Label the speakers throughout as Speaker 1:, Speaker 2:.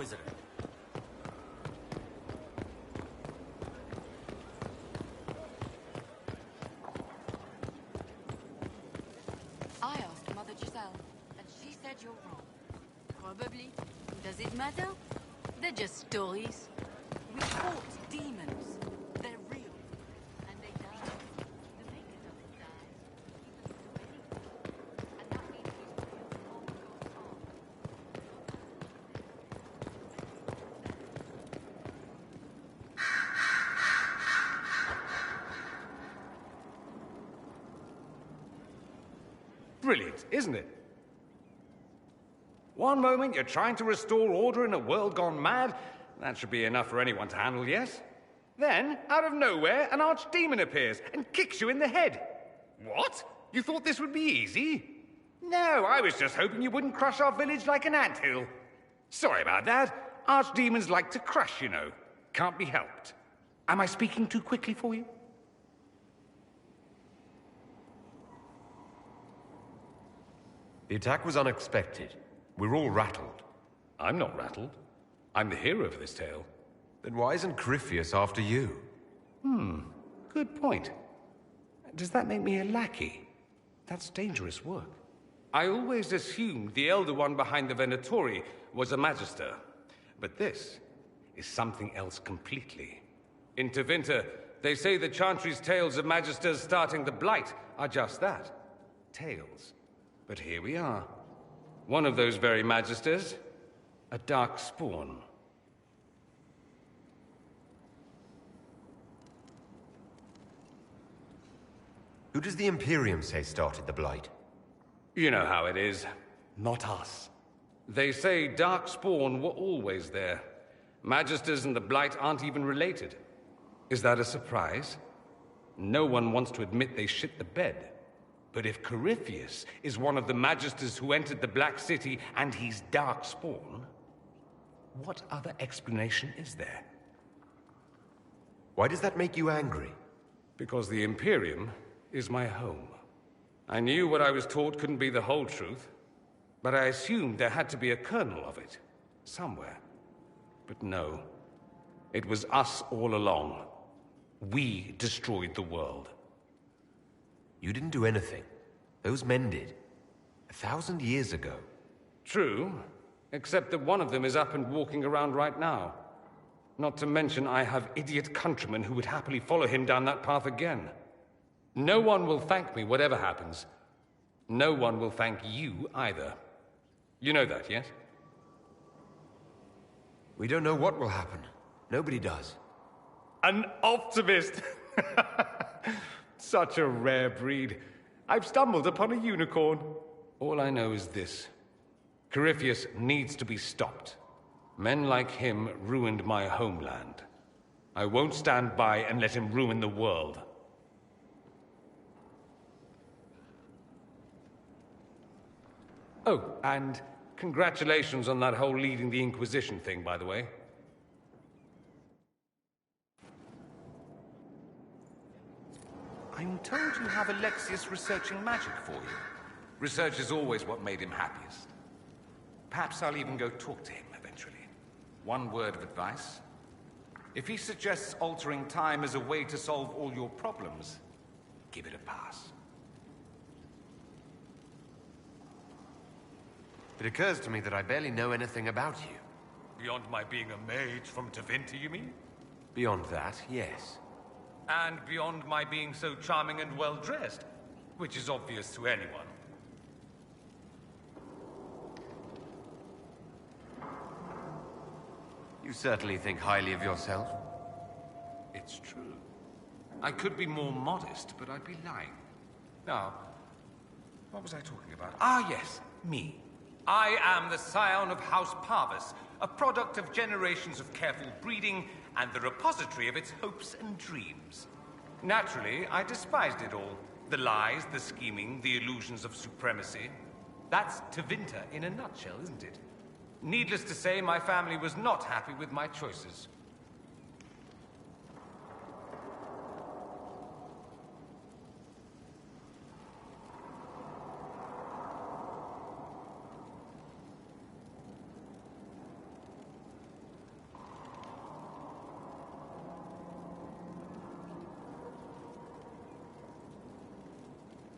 Speaker 1: Inquisitor.
Speaker 2: I asked Mother Giselle, and she said you're wrong. Probably. Does it matter? They're just stories. We fought demons. They're real. And they die. The maker doesn't die. He doesn't do anything. And that means he's real all goes on.
Speaker 3: Brilliant, isn't it? One moment you're trying to restore order in a world gone mad. That should be enough for anyone to handle, yes? Then, out of nowhere, an archdemon appears and kicks you in the head. What? You thought this would be easy? No, I was just hoping you wouldn't crush our village like an anthill. Sorry about that. Archdemons like to crush, you know. Can't be helped. Am I speaking too quickly for you?
Speaker 4: The attack was unexpected. We're all rattled.
Speaker 3: I'm not rattled. I'm the hero of this tale.
Speaker 4: Then why isn't Corypheus after you?
Speaker 3: Good point. Does that make me a lackey? That's dangerous work. I always assumed the Elder One behind the Venatori was a Magister. But this is something else completely. In Tevinter, they say the Chantry's tales of Magisters starting the Blight are just that. Tales. But here we are. One of those very Magisters. A dark spawn.
Speaker 4: Who does the Imperium say started the Blight?
Speaker 3: You know how it is. Not us. They say Darkspawn were always there. Magisters and the Blight aren't even related. Is that a surprise? No one wants to admit they shit the bed. But if Corypheus is one of the Magisters who entered the Black City and he's Darkspawn, what other explanation is there?
Speaker 4: Why does that make you angry?
Speaker 3: Because the Imperium is my home. I knew what I was taught couldn't be the whole truth, but I assumed there had to be a kernel of it, somewhere. But no, it was us all along. We destroyed the world.
Speaker 4: You didn't do anything. Those men did. 1,000 years ago.
Speaker 3: True, except that one of them is up and walking around right now. Not to mention I have idiot countrymen who would happily follow him down that path again. No one will thank me whatever happens. No one will thank you either. You know that, yes?
Speaker 4: We don't know what will happen. Nobody does.
Speaker 3: An optimist! Such a rare breed. I've stumbled upon a unicorn. All I know is this. Corypheus needs to be stopped. Men like him ruined my homeland. I won't stand by and let him ruin the world. Oh, and congratulations on that whole leading the Inquisition thing, by the way. I'm told you have Alexius researching magic for you. Research is always what made him happiest. Perhaps I'll even go talk to him eventually. One word of advice. If he suggests altering time as a way to solve all your problems, give it a pass.
Speaker 4: It occurs to me that I barely know anything about you.
Speaker 3: Beyond my being a mage from Tevinter, you mean?
Speaker 4: Beyond that, yes.
Speaker 3: And beyond my being so charming and well-dressed, which is obvious to anyone.
Speaker 4: You certainly think highly of yourself.
Speaker 3: It's true. I could be more modest, but I'd be lying. Now, what was I talking about? Ah, yes, me. I am the scion of House Parvis, a product of generations of careful breeding and the repository of its hopes and dreams. Naturally, I despised it all. The lies, the scheming, the illusions of supremacy. That's Tevinter in a nutshell, isn't it? Needless to say, my family was not happy with my choices.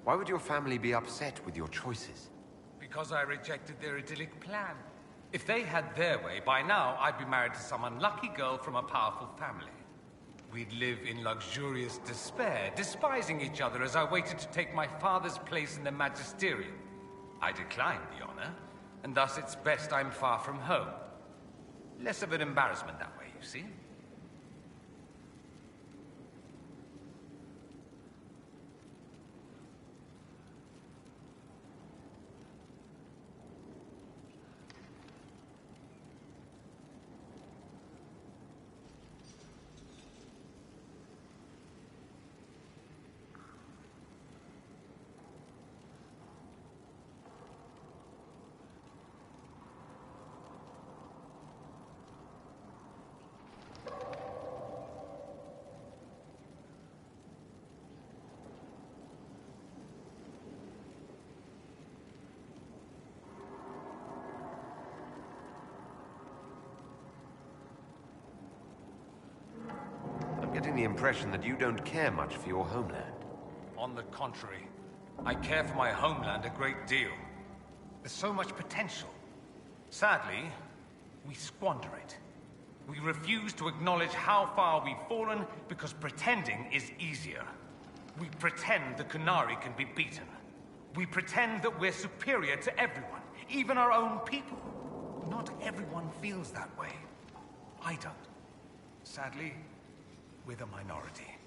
Speaker 4: Why would your family be upset with your choices?
Speaker 3: Because I rejected their idyllic plan. If they had their way, by now I'd be married to some unlucky girl from a powerful family. We'd live in luxurious despair, despising each other as I waited to take my father's place in the magisterium. I declined the honor, and thus it's best I'm far from home. Less of an embarrassment that way, you see?
Speaker 4: I'm getting the impression that you don't care much for your homeland.
Speaker 3: On the contrary, I care for my homeland a great deal. There's so much potential. Sadly, we squander it. We refuse to acknowledge how far we've fallen because pretending is easier. We pretend the Qunari can be beaten. We pretend that we're superior to everyone, even our own people. Not everyone feels that way. I don't. Sadly, we're the minority.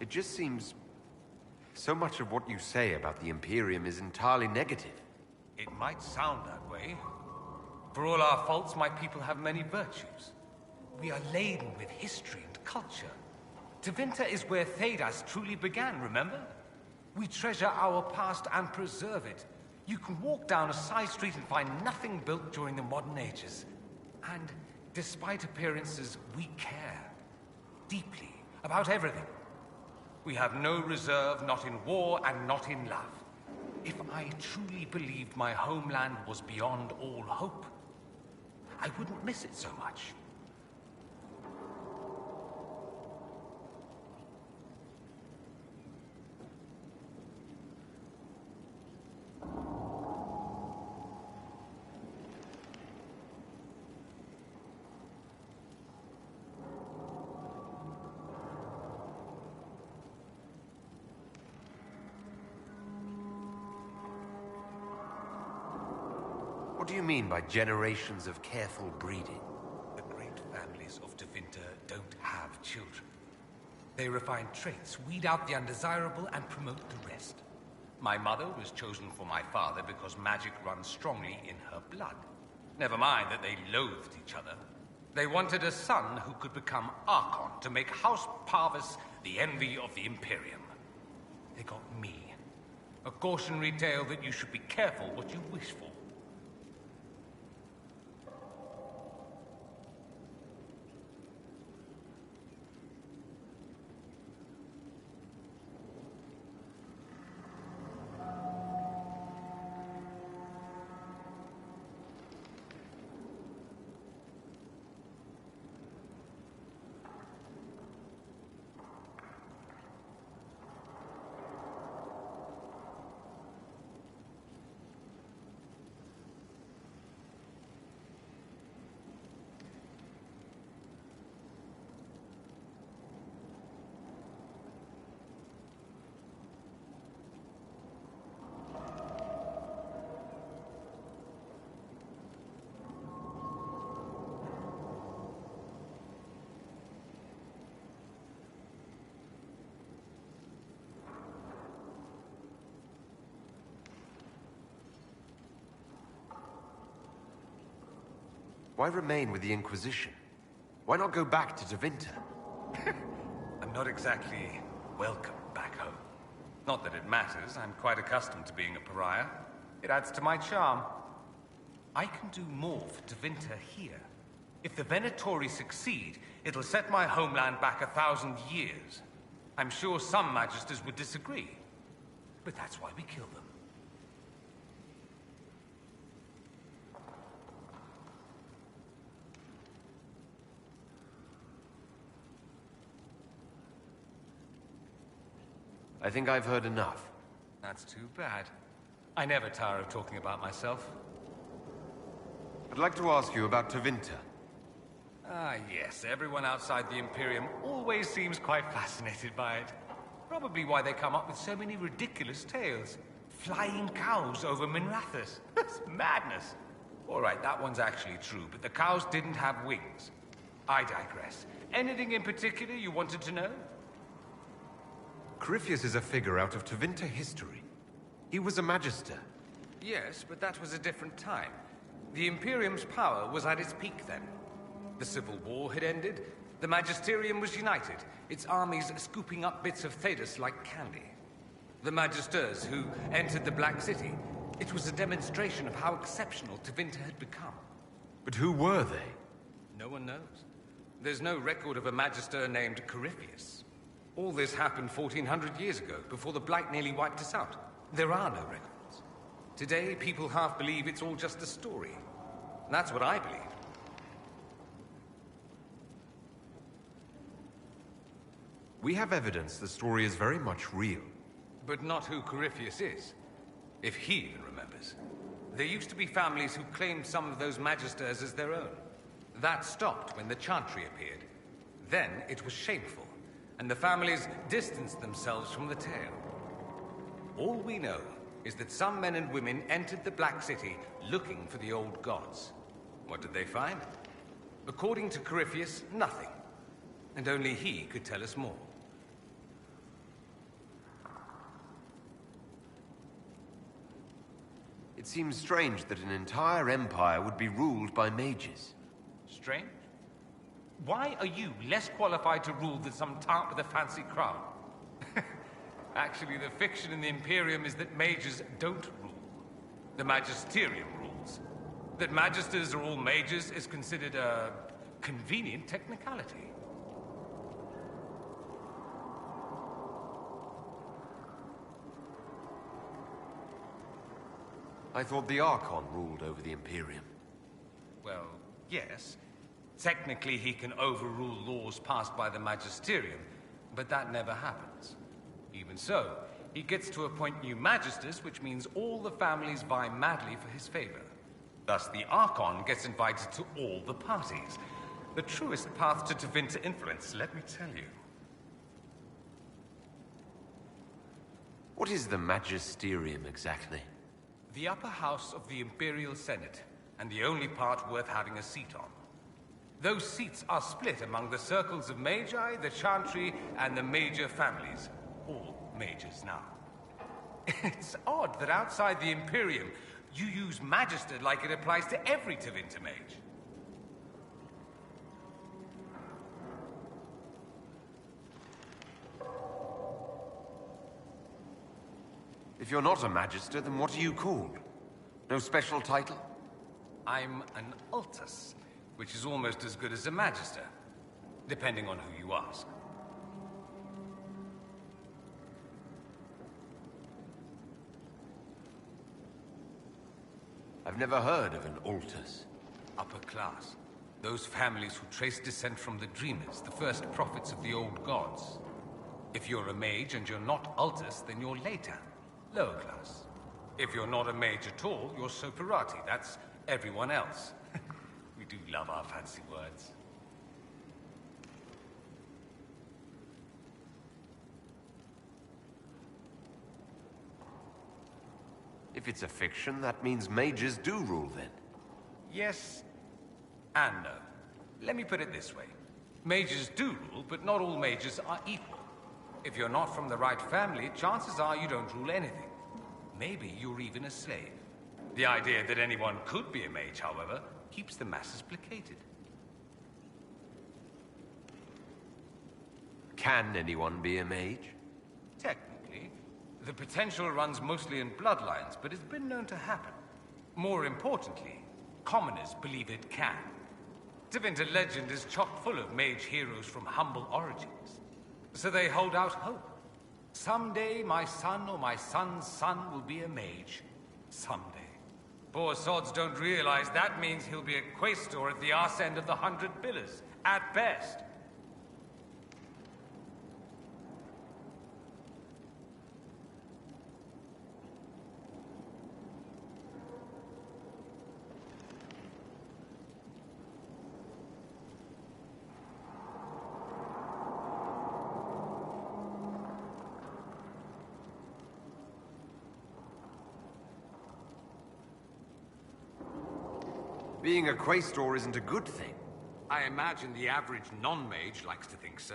Speaker 4: It just seems... so much of what you say about the Imperium is entirely negative.
Speaker 3: It might sound that way. For all our faults, my people have many virtues. We are laden with history and culture. Tevinter is where Thedas truly began, remember? We treasure our past and preserve it. You can walk down a side street and find nothing built during the modern ages. And despite appearances, we care. Deeply. About everything. We have no reserve, not in war and not in love. If I truly believed my homeland was beyond all hope, I wouldn't miss it so much.
Speaker 4: What do you mean by generations of careful breeding?
Speaker 3: The great families of Tevinter don't have children. They refine traits, weed out the undesirable, and promote the rest. My mother was chosen for my father because magic runs strongly in her blood. Never mind that they loathed each other. They wanted a son who could become Archon to make House Parvis the envy of the Imperium. They got me. A cautionary tale that you should be careful what you wish for.
Speaker 4: Why remain with the Inquisition? Why not go back to Tevinter?
Speaker 3: I'm not exactly welcome back home. Not that it matters, I'm quite accustomed to being a pariah. It adds to my charm. I can do more for Tevinter here. If the Venatori succeed, it'll set my homeland back 1,000 years. I'm sure some Magisters would disagree, but that's why we kill them.
Speaker 4: I think I've heard enough.
Speaker 3: That's too bad. I never tire of talking about myself.
Speaker 4: I'd like to ask you about Tevinter.
Speaker 3: Ah, yes. Everyone outside the Imperium always seems quite fascinated by it. Probably why they come up with so many ridiculous tales. Flying cows over Minrathous. That's madness. All right, that one's actually true, but the cows didn't have wings. I digress. Anything in particular you wanted to know?
Speaker 4: Corypheus is a figure out of Tevinter history. He was a Magister.
Speaker 3: Yes, but that was a different time. The Imperium's power was at its peak then. The Civil War had ended, the Magisterium was united, its armies scooping up bits of Thedas like candy. The Magisters who entered the Black City, it was a demonstration of how exceptional Tevinter had become.
Speaker 4: But who were they?
Speaker 3: No one knows. There's no record of a Magister named Corypheus. All this happened 1,400 years ago, before the Blight nearly wiped us out. There are no records. Today, people half believe it's all just a story. That's what I believe.
Speaker 4: We have evidence the story is very much real.
Speaker 3: But not who Corypheus is. If he even remembers. There used to be families who claimed some of those Magisters as their own. That stopped when the Chantry appeared. Then it was shameful, and the families distanced themselves from the tale. All we know is that some men and women entered the Black City looking for the old gods. What did they find? According to Corypheus, nothing. And only he could tell us more.
Speaker 4: It seems strange that an entire empire would be ruled by mages.
Speaker 3: Strange? Why are you less qualified to rule than some tart with a fancy crown? Actually, the fiction in the Imperium is that mages don't rule. The Magisterium rules. That Magisters are all mages is considered a convenient technicality.
Speaker 4: I thought the Archon ruled over the Imperium.
Speaker 3: Well, yes. Technically, he can overrule laws passed by the Magisterium, but that never happens. Even so, he gets to appoint new Magisters, which means all the families vie madly for his favor. Thus, the Archon gets invited to all the parties. The truest path to Tevinter influence, let me tell you.
Speaker 4: What is the Magisterium exactly?
Speaker 3: The upper house of the Imperial Senate, and the only part worth having a seat on. Those seats are split among the circles of Magi, the Chantry, and the major families. All mages now. It's odd that outside the Imperium, You use Magister like it applies to every Tevinter mage.
Speaker 4: If you're not a Magister, then what are you called? No special title?
Speaker 3: I'm an Altus, which is almost as good as a Magister, depending on who you ask.
Speaker 4: I've never heard of an Altus.
Speaker 3: Upper class. Those families who trace descent from the Dreamers, the first prophets of the old gods. If you're a mage and you're not Altus, then you're later. Lower class. If you're not a mage at all, you're Soperati. That's everyone else. We do love our fancy words.
Speaker 4: If it's a fiction, that means mages do rule then.
Speaker 3: Yes and no. Let me put it this way. Mages do rule, but not all mages are equal. If you're not from the right family, chances are you don't rule anything. Maybe you're even a slave. The idea that anyone could be a mage, however, keeps the masses placated.
Speaker 4: Can anyone be a mage?
Speaker 3: Technically, the potential runs mostly in bloodlines, but it's been known to happen. More importantly, commoners believe it can. Tevinter legend is chock full of mage heroes from humble origins. So they hold out hope. Someday my son or my son's son will be a mage. Someday. Poor sods don't realize that means he'll be a quaestor at the arse end of the 100 Pillars, at best.
Speaker 4: Being a quaestor isn't a good thing.
Speaker 3: I imagine the average non-mage likes to think so.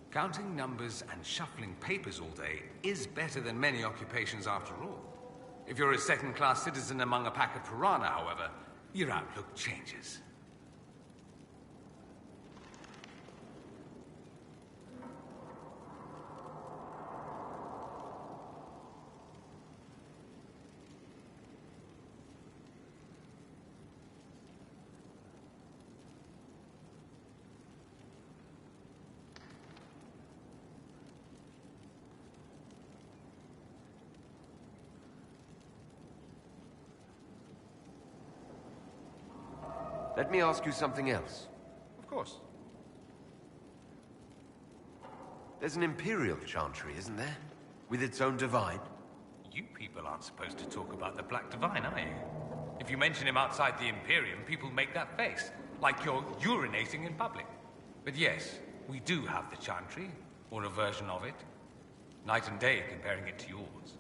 Speaker 3: Counting numbers and shuffling papers all day is better than many occupations after all. If you're a second-class citizen among a pack of piranha, however, your outlook changes.
Speaker 4: Let me ask you something else.
Speaker 3: Of course.
Speaker 4: There's an Imperial Chantry, isn't there? With its own divine?
Speaker 3: You people aren't supposed to talk about the Black Divine, are you? If you mention him outside the Imperium, people make that face, like you're urinating in public. But yes, we do have the Chantry, or a version of it. Night and day comparing it to yours.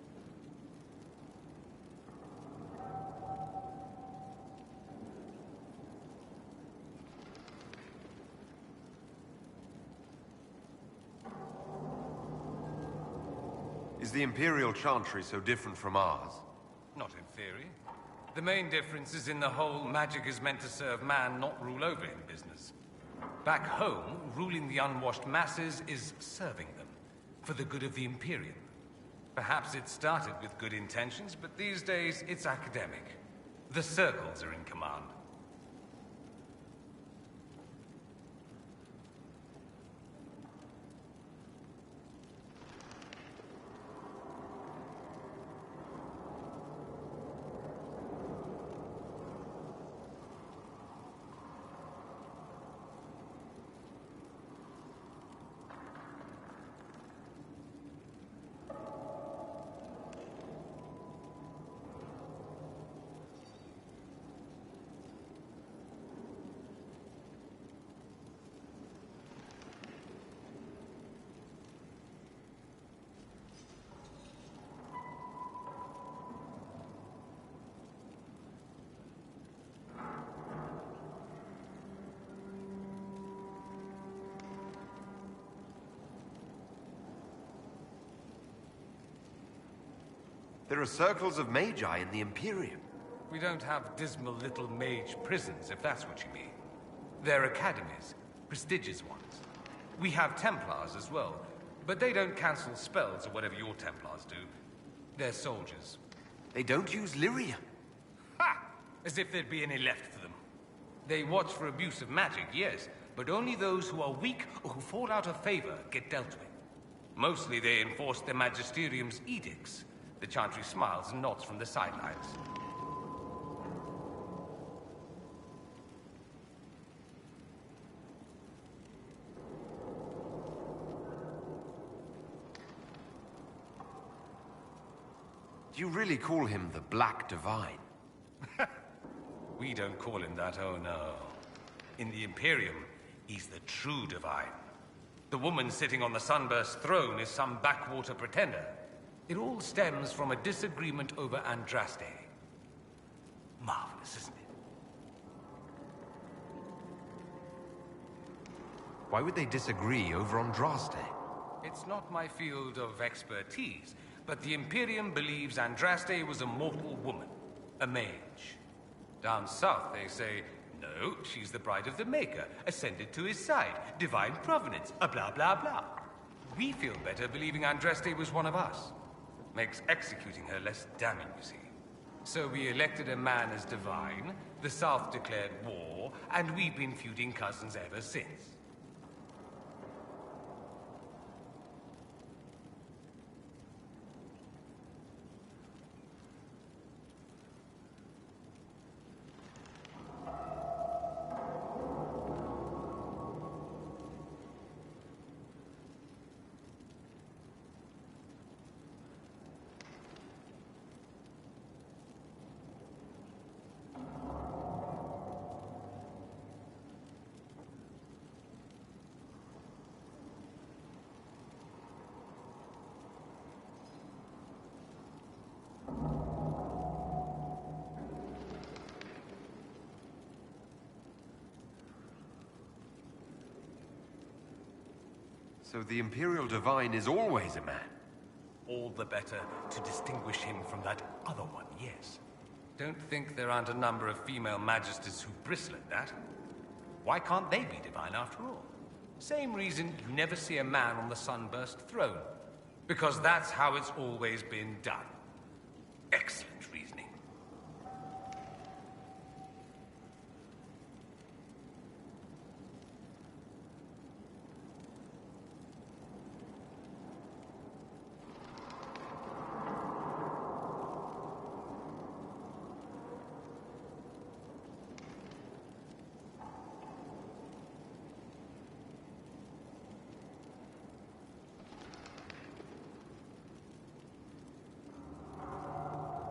Speaker 4: Is the Imperial Chantry so different from ours?
Speaker 3: Not in theory. The main difference is in the whole magic is meant to serve man, not rule over him business. Back home, ruling the unwashed masses is serving them, for the good of the Imperium. Perhaps it started with good intentions, but these days it's academic. The circles are in command.
Speaker 4: There are circles of magi in the Imperium.
Speaker 3: We don't have dismal little mage prisons, if that's what you mean. They're academies, prestigious ones. We have Templars as well, but they don't cancel spells or whatever your Templars do. They're soldiers.
Speaker 4: They don't use Lyria.
Speaker 3: Ha! As if there'd be any left for them. They watch for abuse of magic, yes, but only those who are weak or who fall out of favor get dealt with. Mostly they enforce their magisterium's edicts. The Chantry smiles and nods from the sidelines.
Speaker 4: Do you really call him the Black Divine?
Speaker 3: We don't call him that, oh no. In the Imperium, he's the true Divine. The woman sitting on the Sunburst throne is some backwater pretender. It all stems from a disagreement over Andraste. Marvelous, isn't it?
Speaker 4: Why would they disagree over Andraste?
Speaker 3: It's not my field of expertise, but the Imperium believes Andraste was a mortal woman, a mage. Down south, they say, no, she's the bride of the Maker, ascended to his side, divine provenance, a blah blah blah. We feel better believing Andraste was one of us. Makes executing her less damning, you see. So we elected a man as divine, the South declared war, and we've been feuding cousins ever since.
Speaker 4: So the Imperial Divine is always a man?
Speaker 3: All the better to distinguish him from that other one, yes. Don't think there aren't a number of female magisters who bristle at that. Why can't they be divine after all? Same reason you never see a man on the Sunburst throne. Because that's how it's always been done. Excellent reasoning.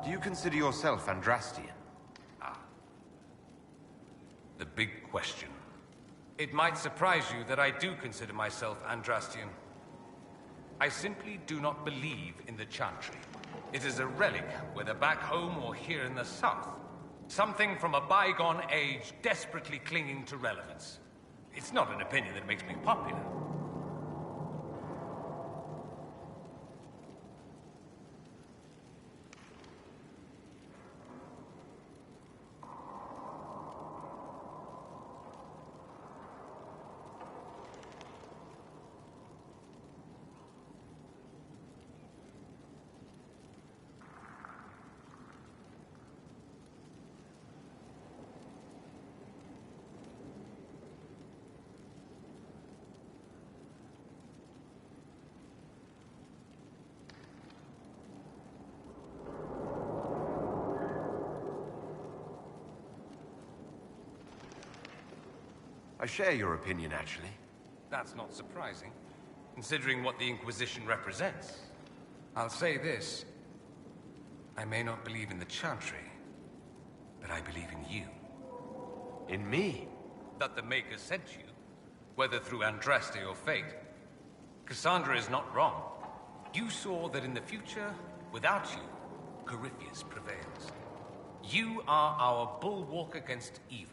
Speaker 4: Do you consider yourself Andrastian?
Speaker 3: The big question. It might surprise you that I do consider myself Andrastian. I simply do not believe in the Chantry. It is a relic, whether back home or here in the south. Something from a bygone age desperately clinging to relevance. It's not an opinion that makes me popular.
Speaker 4: I share your opinion, actually.
Speaker 3: That's not surprising, considering what the Inquisition represents. I'll say this. I may not believe in the Chantry, but I believe in you.
Speaker 4: In me?
Speaker 3: That the Maker sent you, whether through Andraste or fate. Cassandra is not wrong. You saw that in the future, without you, Corypheus prevails. You are our bulwark against evil.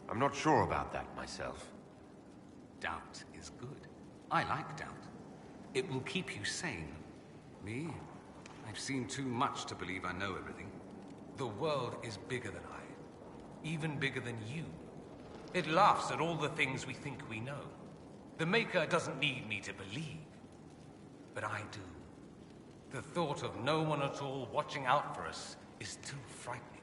Speaker 4: I'm not sure about that myself.
Speaker 3: Doubt is good. I like doubt. It will keep you sane. Me? I've seen too much to believe I know everything. The world is bigger than I. Even bigger than you. It laughs at all the things we think we know. The Maker doesn't need me to believe. But I do. The thought of no one at all watching out for us is too frightening.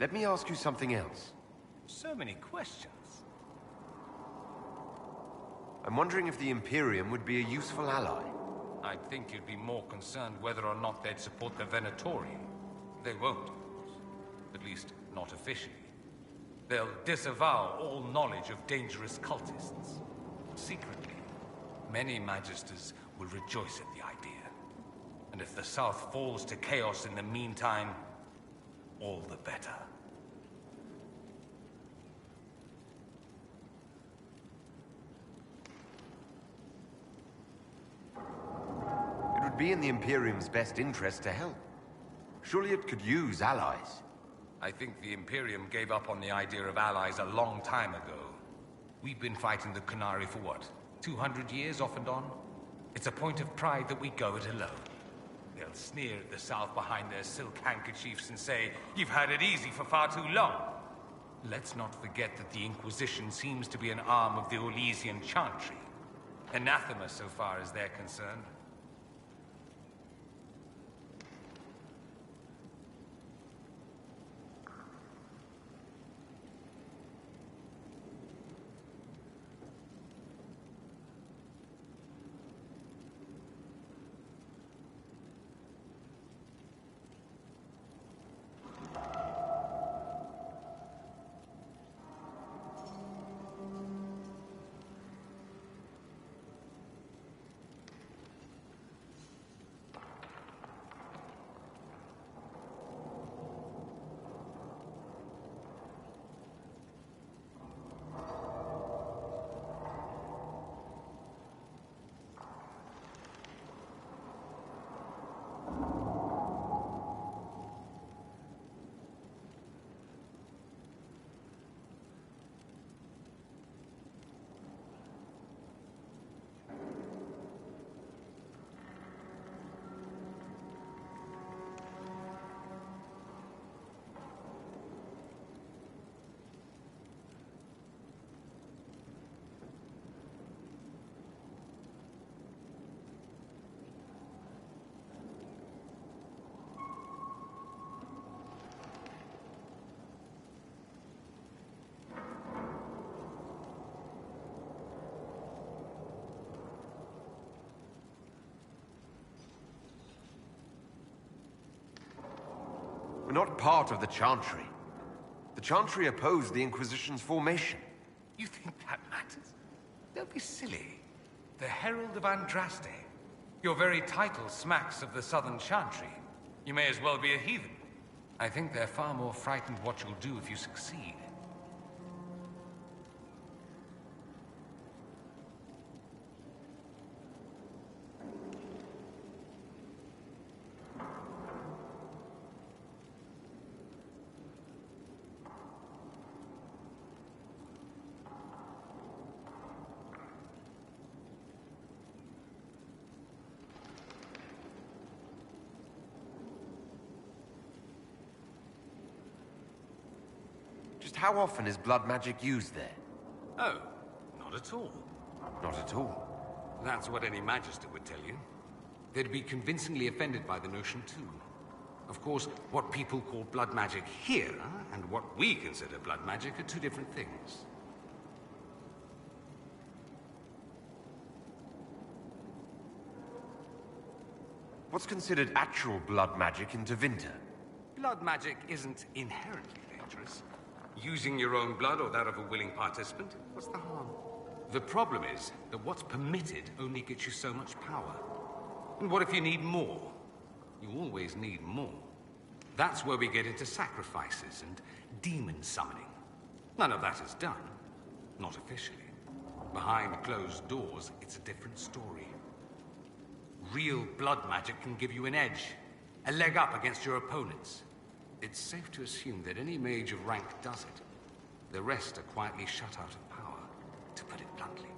Speaker 4: Let me ask you something else.
Speaker 3: So many questions.
Speaker 4: I'm wondering if the Imperium would be a useful ally.
Speaker 3: I'd think you'd be more concerned whether or not they'd support the Venatori. They won't, of course. At least, not officially. They'll disavow all knowledge of dangerous cultists. Secretly, many Magisters will rejoice at the idea. And if the South falls to chaos in the meantime, all the better.
Speaker 4: It would be in the Imperium's best interest to help. Surely it could use allies.
Speaker 3: I think the Imperium gave up on the idea of allies a long time ago. We've been fighting the Qunari for what, 200 years off and on? It's a point of pride that we go it alone. They'll sneer at the South behind their silk handkerchiefs and say, "You've had it easy for far too long." Let's not forget that the Inquisition seems to be an arm of the Orlesian Chantry. Anathema so far as they're concerned.
Speaker 4: We're not part of the Chantry. The Chantry opposed the Inquisition's formation.
Speaker 3: You think that matters? Don't be silly. The Herald of Andraste. Your very title smacks of the Southern Chantry. You may as well be a heathen. I think they're far more frightened what you'll do if you succeed.
Speaker 4: Just how often is blood magic used there?
Speaker 3: Oh, not at all.
Speaker 4: Not at all.
Speaker 3: That's what any Magister would tell you. They'd be convincingly offended by the notion, too. Of course, what people call blood magic here, and what we consider blood magic, are two different things.
Speaker 4: What's considered actual blood magic in Tevinter?
Speaker 3: Blood magic isn't inherently dangerous. Using your own blood or that of a willing participant, what's the harm? The problem is that what's permitted only gets you so much power. And what if you need more? You always need more. That's where we get into sacrifices and demon summoning. None of that is done. Not officially. Behind closed doors, it's a different story. Real blood magic can give you an edge, a leg up against your opponents. It's safe to assume that any mage of rank does it. The rest are quietly shut out of power, to put it bluntly.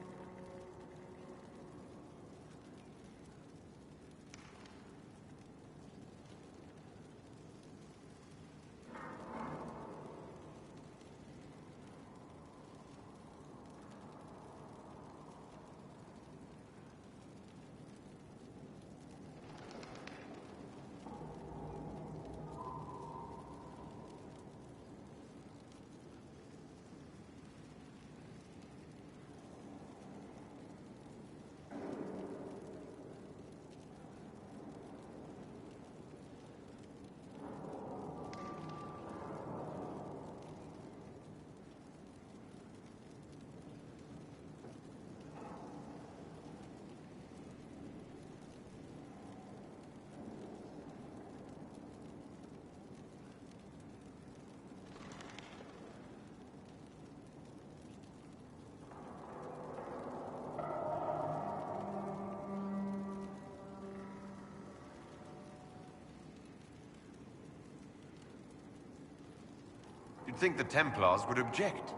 Speaker 4: You'd think the Templars would object.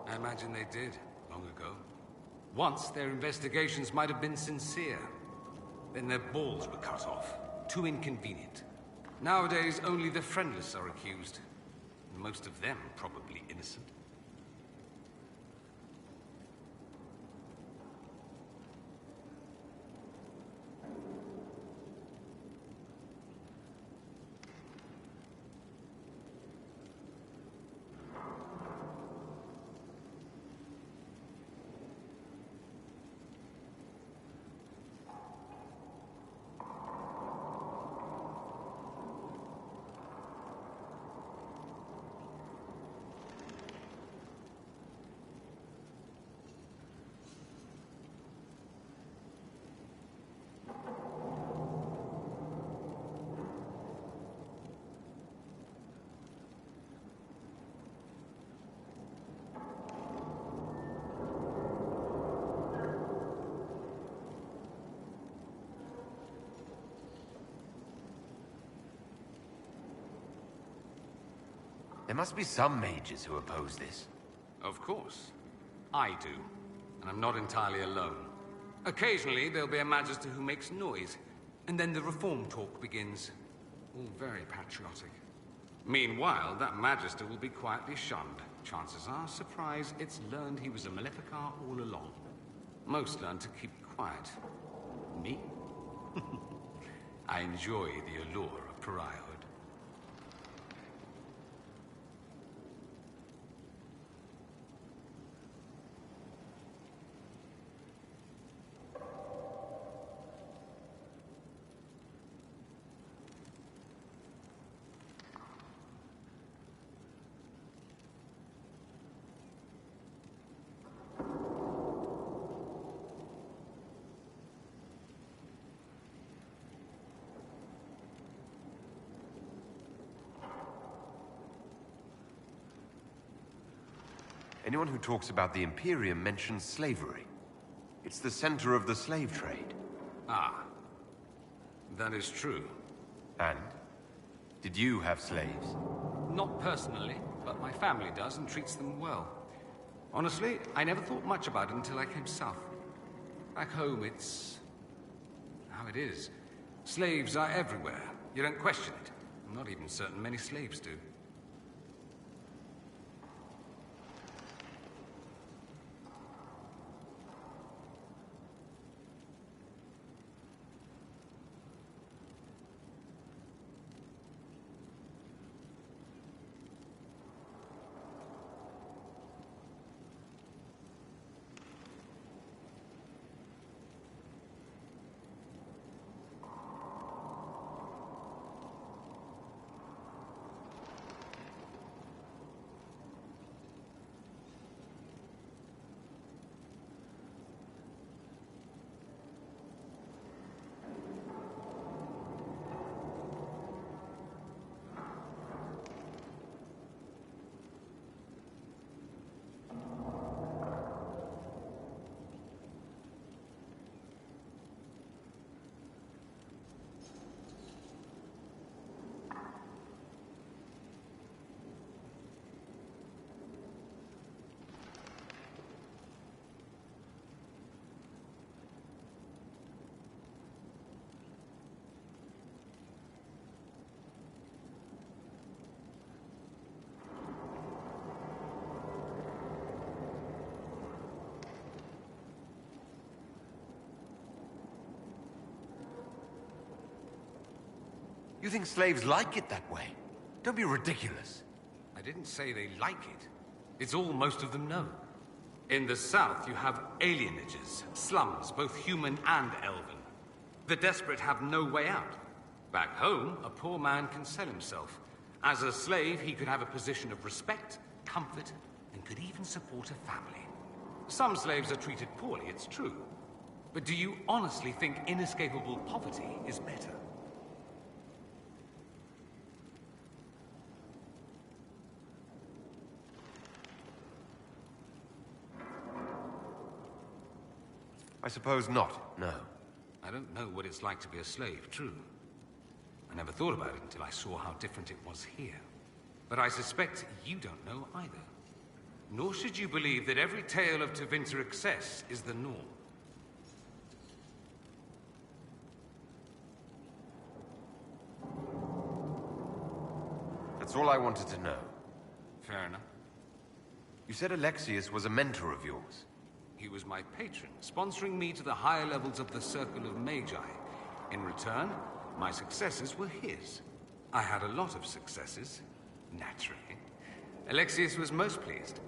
Speaker 3: I imagine they did, long ago. Once, their investigations might have been sincere. Then their balls were cut off. Too inconvenient. Nowadays, only the friendless are accused. And most of them probably innocent.
Speaker 4: There must be some mages who oppose this.
Speaker 3: Of course. I do. And I'm not entirely alone. Occasionally, there'll be a Magister who makes noise, and then the reform talk begins. All very patriotic. Meanwhile, that Magister will be quietly shunned. Chances are, surprise, it's learned he was a Maleficar all along. Most learn to keep quiet. Me? I enjoy the allure of pariahhood.
Speaker 4: Anyone who talks about the Imperium mentions slavery. It's the center of the slave trade.
Speaker 3: Ah, that is true.
Speaker 4: And? Did you have slaves?
Speaker 3: Not personally, but my family does and treats them well. Honestly, I never thought much about it until I came south. Back home, it's how it is. Slaves are everywhere. You don't question it. I'm not even certain many slaves do.
Speaker 4: You think slaves like it that way? Don't be ridiculous.
Speaker 3: I didn't say they like it. It's all most of them know. In the south, you have alienages, slums, both human and elven. The desperate have no way out. Back home, a poor man can sell himself. As a slave, he could have a position of respect, comfort, and could even support a family. Some slaves are treated poorly, it's true. But do you honestly think inescapable poverty is better?
Speaker 4: I suppose not, no.
Speaker 3: I don't know what it's like to be a slave, true. I never thought about it until I saw how different it was here. But I suspect you don't know either. Nor should you believe that every tale of Tevinter excess is the norm.
Speaker 4: That's all I wanted to know.
Speaker 3: Fair enough.
Speaker 4: You said Alexius was a mentor of yours.
Speaker 3: He was my patron, sponsoring me to the higher levels of the Circle of Magi. In return, my successes were his. I had a lot of successes, naturally. Alexius was most pleased.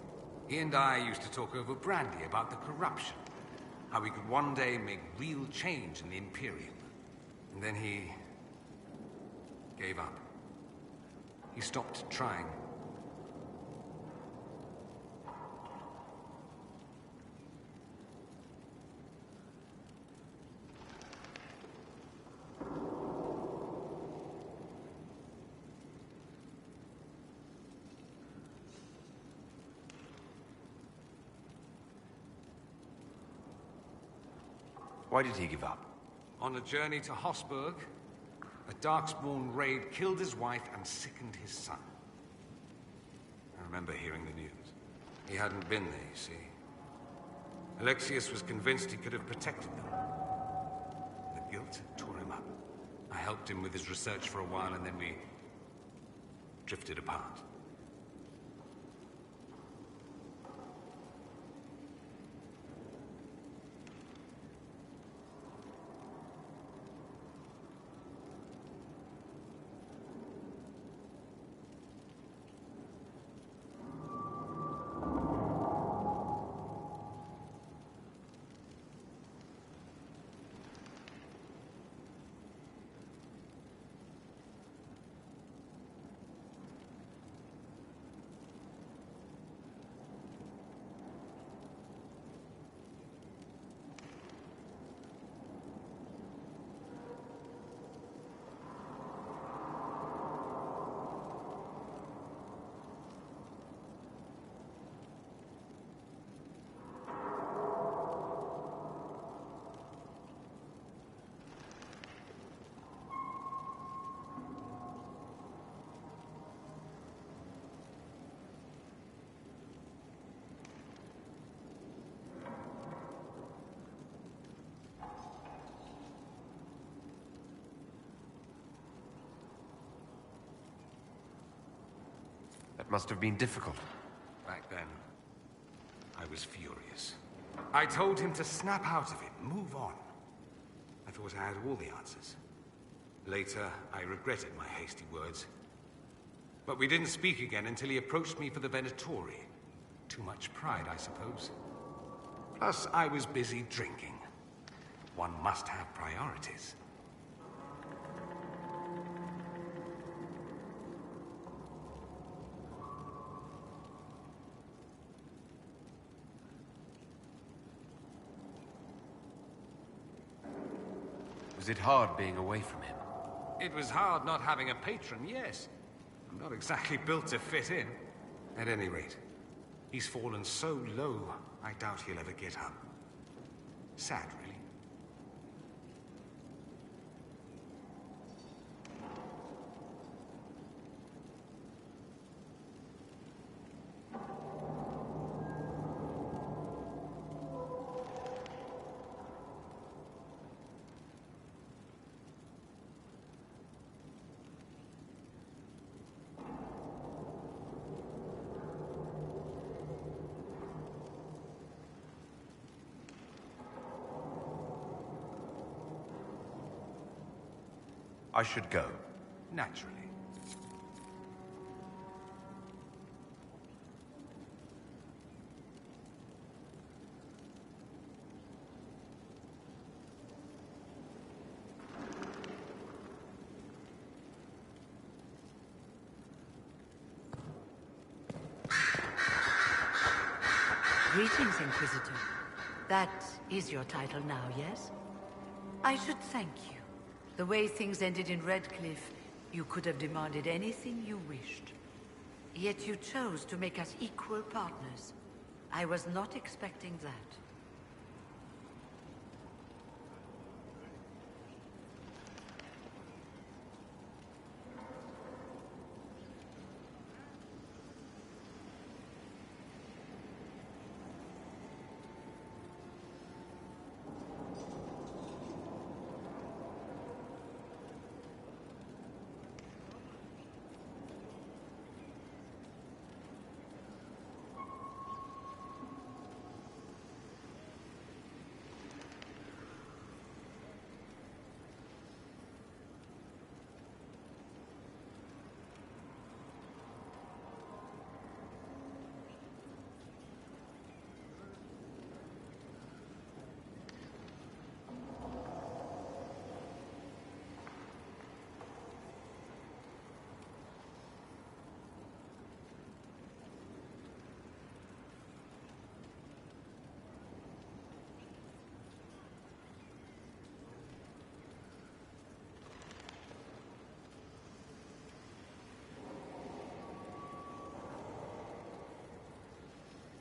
Speaker 3: He and I used to talk over brandy about the corruption, how we could one day make real change in the Imperium. And then he gave up. He stopped trying.
Speaker 4: Why did he give up?
Speaker 3: On a journey to Hossberg, a Darkspawn raid killed his wife and sickened his son. I remember hearing the news. He hadn't been there, you see. Alexius was convinced he could have protected them. The guilt tore him up. I helped him with his research for a while, and then we drifted apart.
Speaker 4: must have been difficult.
Speaker 3: Back then, I was furious. I told him to snap out of it, move on. I thought I had all the answers. Later, I regretted my hasty words. But we didn't speak again until he approached me for the Venatori. Too much pride, I suppose. Plus, I was busy drinking. One must have priorities.
Speaker 4: Was it hard being away from him?
Speaker 3: It was hard not having a patron, yes. I'm not exactly built to fit in. At any rate, he's fallen so low, I doubt he'll ever get up. Sad, really.
Speaker 4: I should go.
Speaker 3: Naturally.
Speaker 2: Greetings, Inquisitor. That is your title now, yes? I should thank you. The way things ended in Redcliffe, you could have demanded anything you wished. Yet you chose to make us equal partners. I was not expecting that.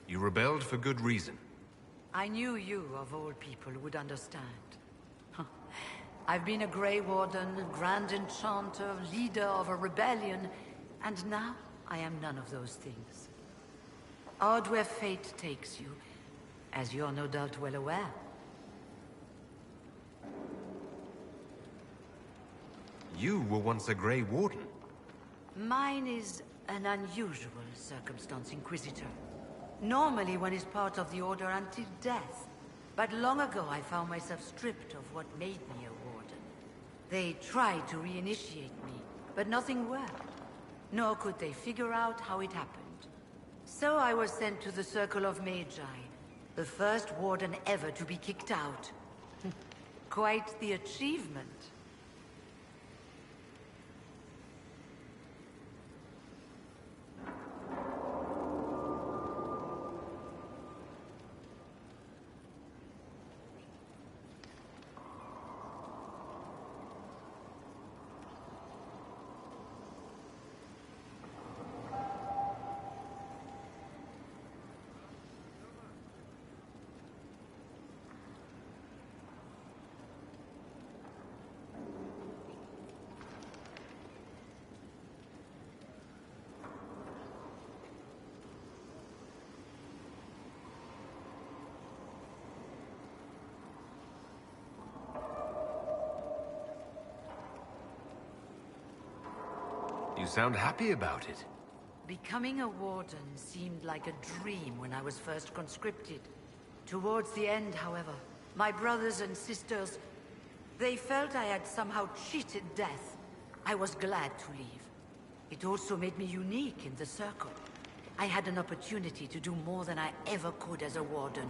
Speaker 4: You rebelled for good reason.
Speaker 2: I knew you, of all people, would understand. I've been a Grey Warden, Grand Enchanter, leader of a rebellion, and now I am none of those things. Odd where fate takes you, as you're no doubt well aware.
Speaker 4: You were once a Grey Warden.
Speaker 2: Mine is an unusual circumstance, Inquisitor. Normally one is part of the Order until death. But long ago I found myself stripped of what made me a Warden. They tried to reinitiate me, but nothing worked. Nor could they figure out how it happened. So I was sent to the Circle of Magi, the first Warden ever to be kicked out. Quite the achievement.
Speaker 4: You sound happy about it.
Speaker 1: Becoming a warden seemed like a dream when I was first conscripted. Towards the end, however, my brothers and sisters, they felt I had somehow cheated death. I was glad to leave. It also made me unique in the Circle. I had an opportunity to do more than I ever could as a warden.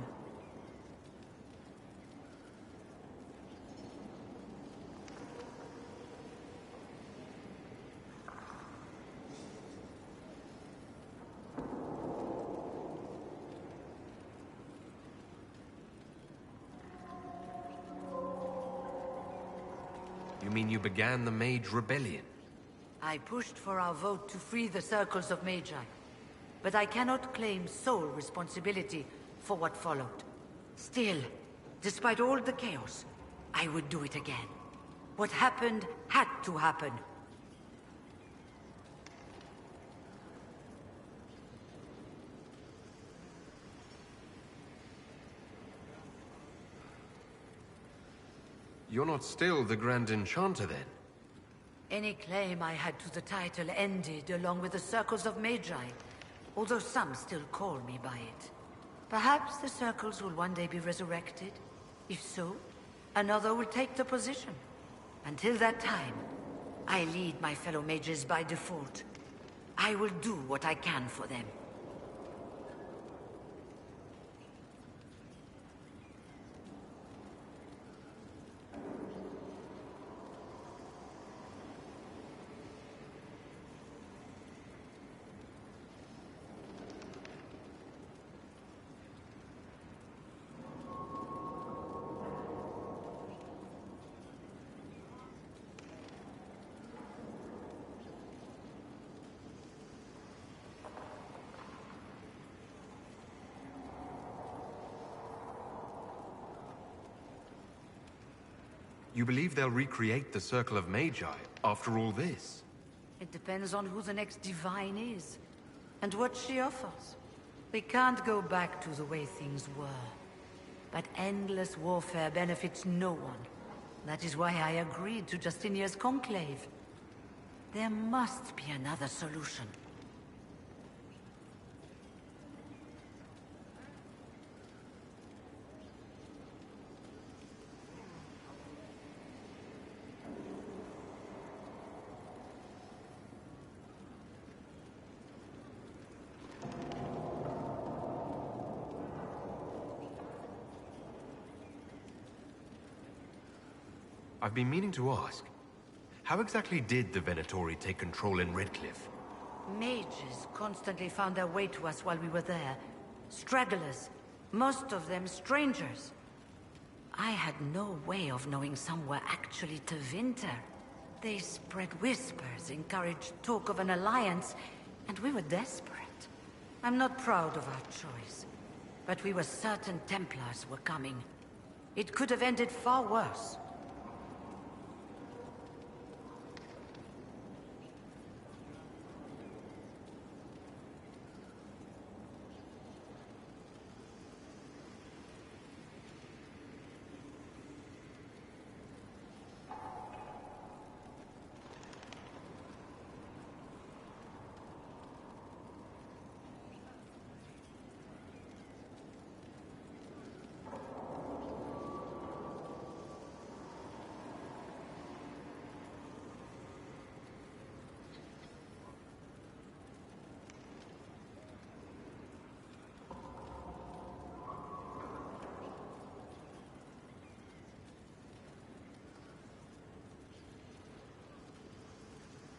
Speaker 4: You mean you began the Mage Rebellion?
Speaker 1: I pushed for our vote to free the Circles of Magi, but I cannot claim sole responsibility for what followed. Still, despite all the chaos, I would do it again. What happened had to happen.
Speaker 4: You're not still the Grand Enchanter, then?
Speaker 1: Any claim I had to the title ended along with the Circles of Magi, although some still call me by it. Perhaps the Circles will one day be resurrected. If so, another will take the position. Until that time, I lead my fellow mages by default. I will do what I can for them.
Speaker 4: You believe they'll recreate the Circle of Magi after all this?
Speaker 1: It depends on who the next divine is, and what she offers. We can't go back to the way things were. But endless warfare benefits no one. That is why I agreed to Justinia's conclave. There must be another solution.
Speaker 4: I've been meaning to ask, how exactly did the Venatori take control in Redcliffe?
Speaker 1: Mages constantly found their way to us while we were there. Stragglers, most of them strangers. I had no way of knowing some were actually Tevinter. They spread whispers, encouraged talk of an alliance, and we were desperate. I'm not proud of our choice, but we were certain Templars were coming. It could have ended far worse.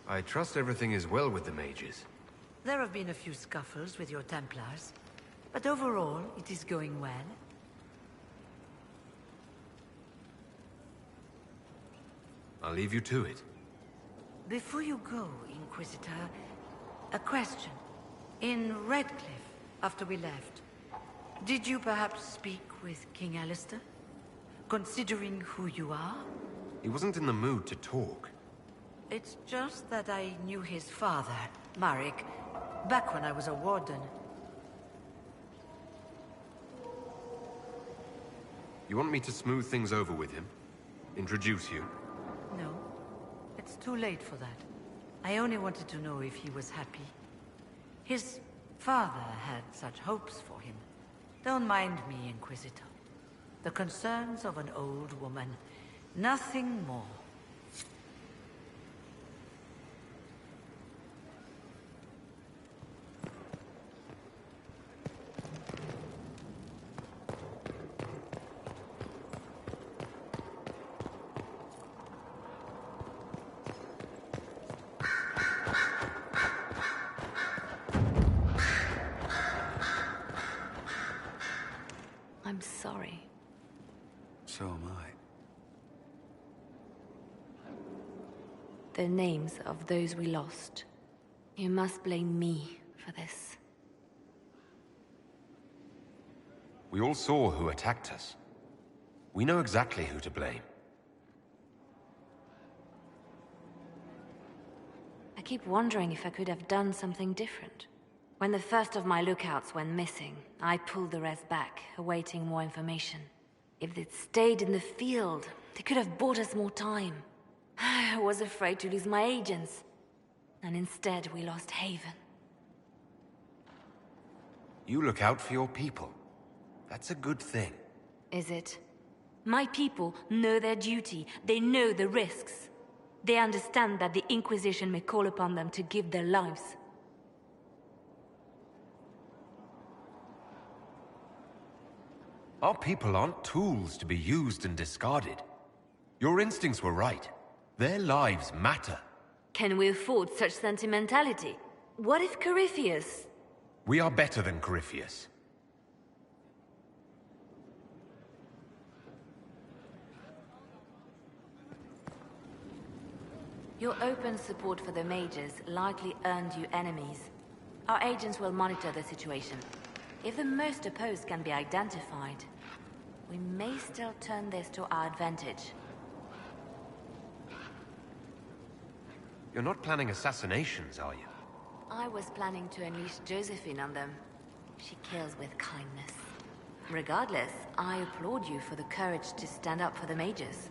Speaker 4: I trust everything is well with the mages.
Speaker 1: There have been a few scuffles with your Templars, but overall, it is going well.
Speaker 4: I'll leave you to it.
Speaker 1: Before you go, Inquisitor, a question. In Redcliffe, after we left, did you perhaps speak with King Alistair? Considering who you are?
Speaker 4: He wasn't in the mood to talk.
Speaker 1: It's just that I knew his father, Marek, back when I was a warden.
Speaker 4: You want me to smooth things over with him? Introduce you?
Speaker 1: No, it's too late for that. I only wanted to know if he was happy. His father had such hopes for him. Don't mind me, Inquisitor. The concerns of an old woman. Nothing more.
Speaker 2: I'm sorry.
Speaker 5: So am I.
Speaker 2: The names of those we lost. You must blame me for this.
Speaker 4: We all saw who attacked us. We know exactly who to blame.
Speaker 2: I keep wondering if I could have done something different. When the first of my lookouts went missing, I pulled the rest back, awaiting more information. If they'd stayed in the field, they could have bought us more time. I was afraid to lose my agents. And instead, we lost Haven.
Speaker 4: You look out for your people. That's a good thing.
Speaker 2: Is it? My people know their duty. They know the risks. They understand that the Inquisition may call upon them to give their lives.
Speaker 4: Our people aren't tools to be used and discarded. Your instincts were right. Their lives matter.
Speaker 2: Can we afford such sentimentality? What if Corypheus...
Speaker 4: We are better than Corypheus.
Speaker 2: Your open support for the mages likely earned you enemies. Our agents will monitor the situation. If the most opposed can be identified, we may still turn this to our advantage.
Speaker 4: You're not planning assassinations, are you?
Speaker 2: I was planning to unleash Josephine on them. She kills with kindness. Regardless, I applaud you for the courage to stand up for the mages.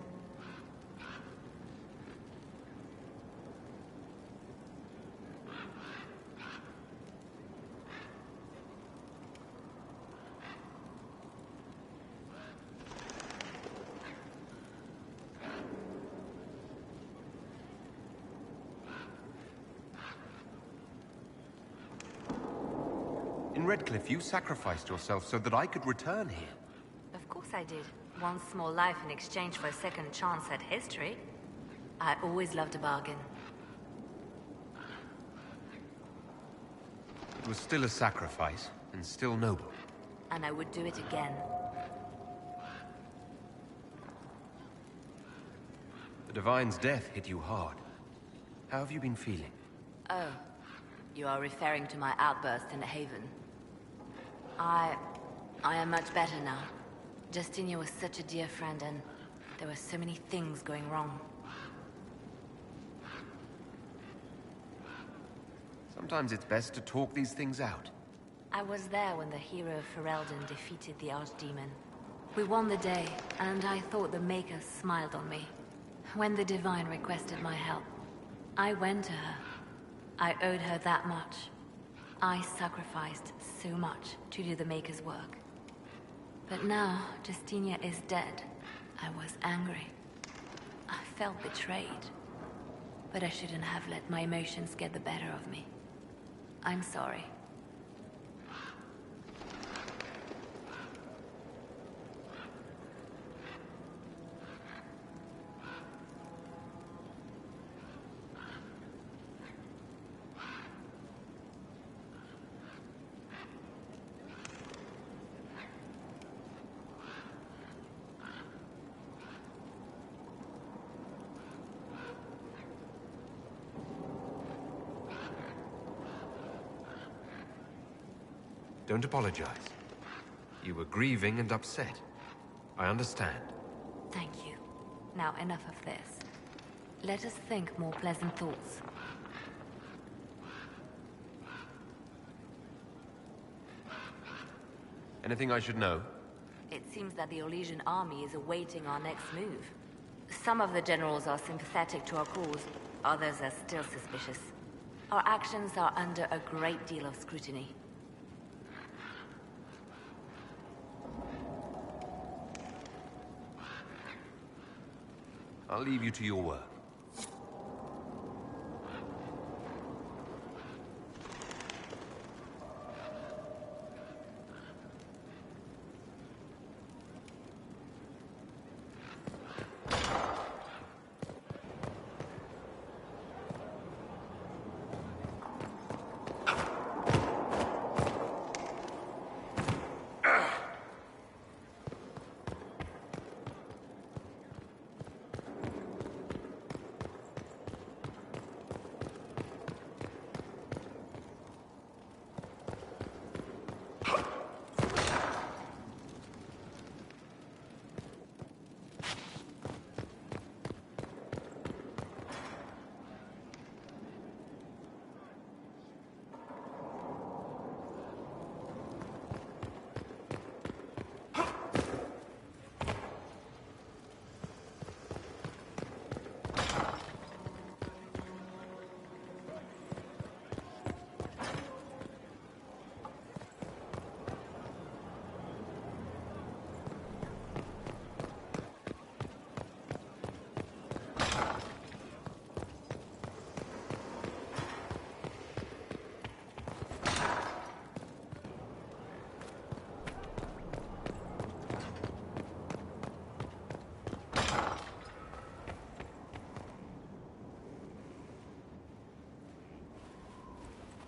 Speaker 4: In Redcliffe, you sacrificed yourself so that I could return here.
Speaker 2: Of course I did. One small life in exchange for a second chance at history. I always loved a bargain.
Speaker 4: It was still a sacrifice, and still noble.
Speaker 2: And I would do it again.
Speaker 4: The Divine's death hit you hard. How have you been feeling?
Speaker 2: Oh, you are referring to my outburst in the Haven. I am much better now. Justinia was such a dear friend, and there were so many things going wrong.
Speaker 4: Sometimes it's best to talk these things out.
Speaker 2: I was there when the hero of Ferelden defeated the Archdemon. We won the day, and I thought the Maker smiled on me. When the Divine requested my help, I went to her. I owed her that much. I sacrificed so much to do the Maker's work. But now, Justinia is dead. I was angry. I felt betrayed. But I shouldn't have let my emotions get the better of me. I'm sorry.
Speaker 4: Don't apologize. You were grieving and upset. I understand.
Speaker 2: Thank you. Now enough of this. Let us think more pleasant thoughts.
Speaker 4: Anything I should know?
Speaker 2: It seems that the Orlesian army is awaiting our next move. Some of the generals are sympathetic to our cause, others are still suspicious.
Speaker 1: Our actions are under a great deal of scrutiny.
Speaker 4: I'll leave you to your work.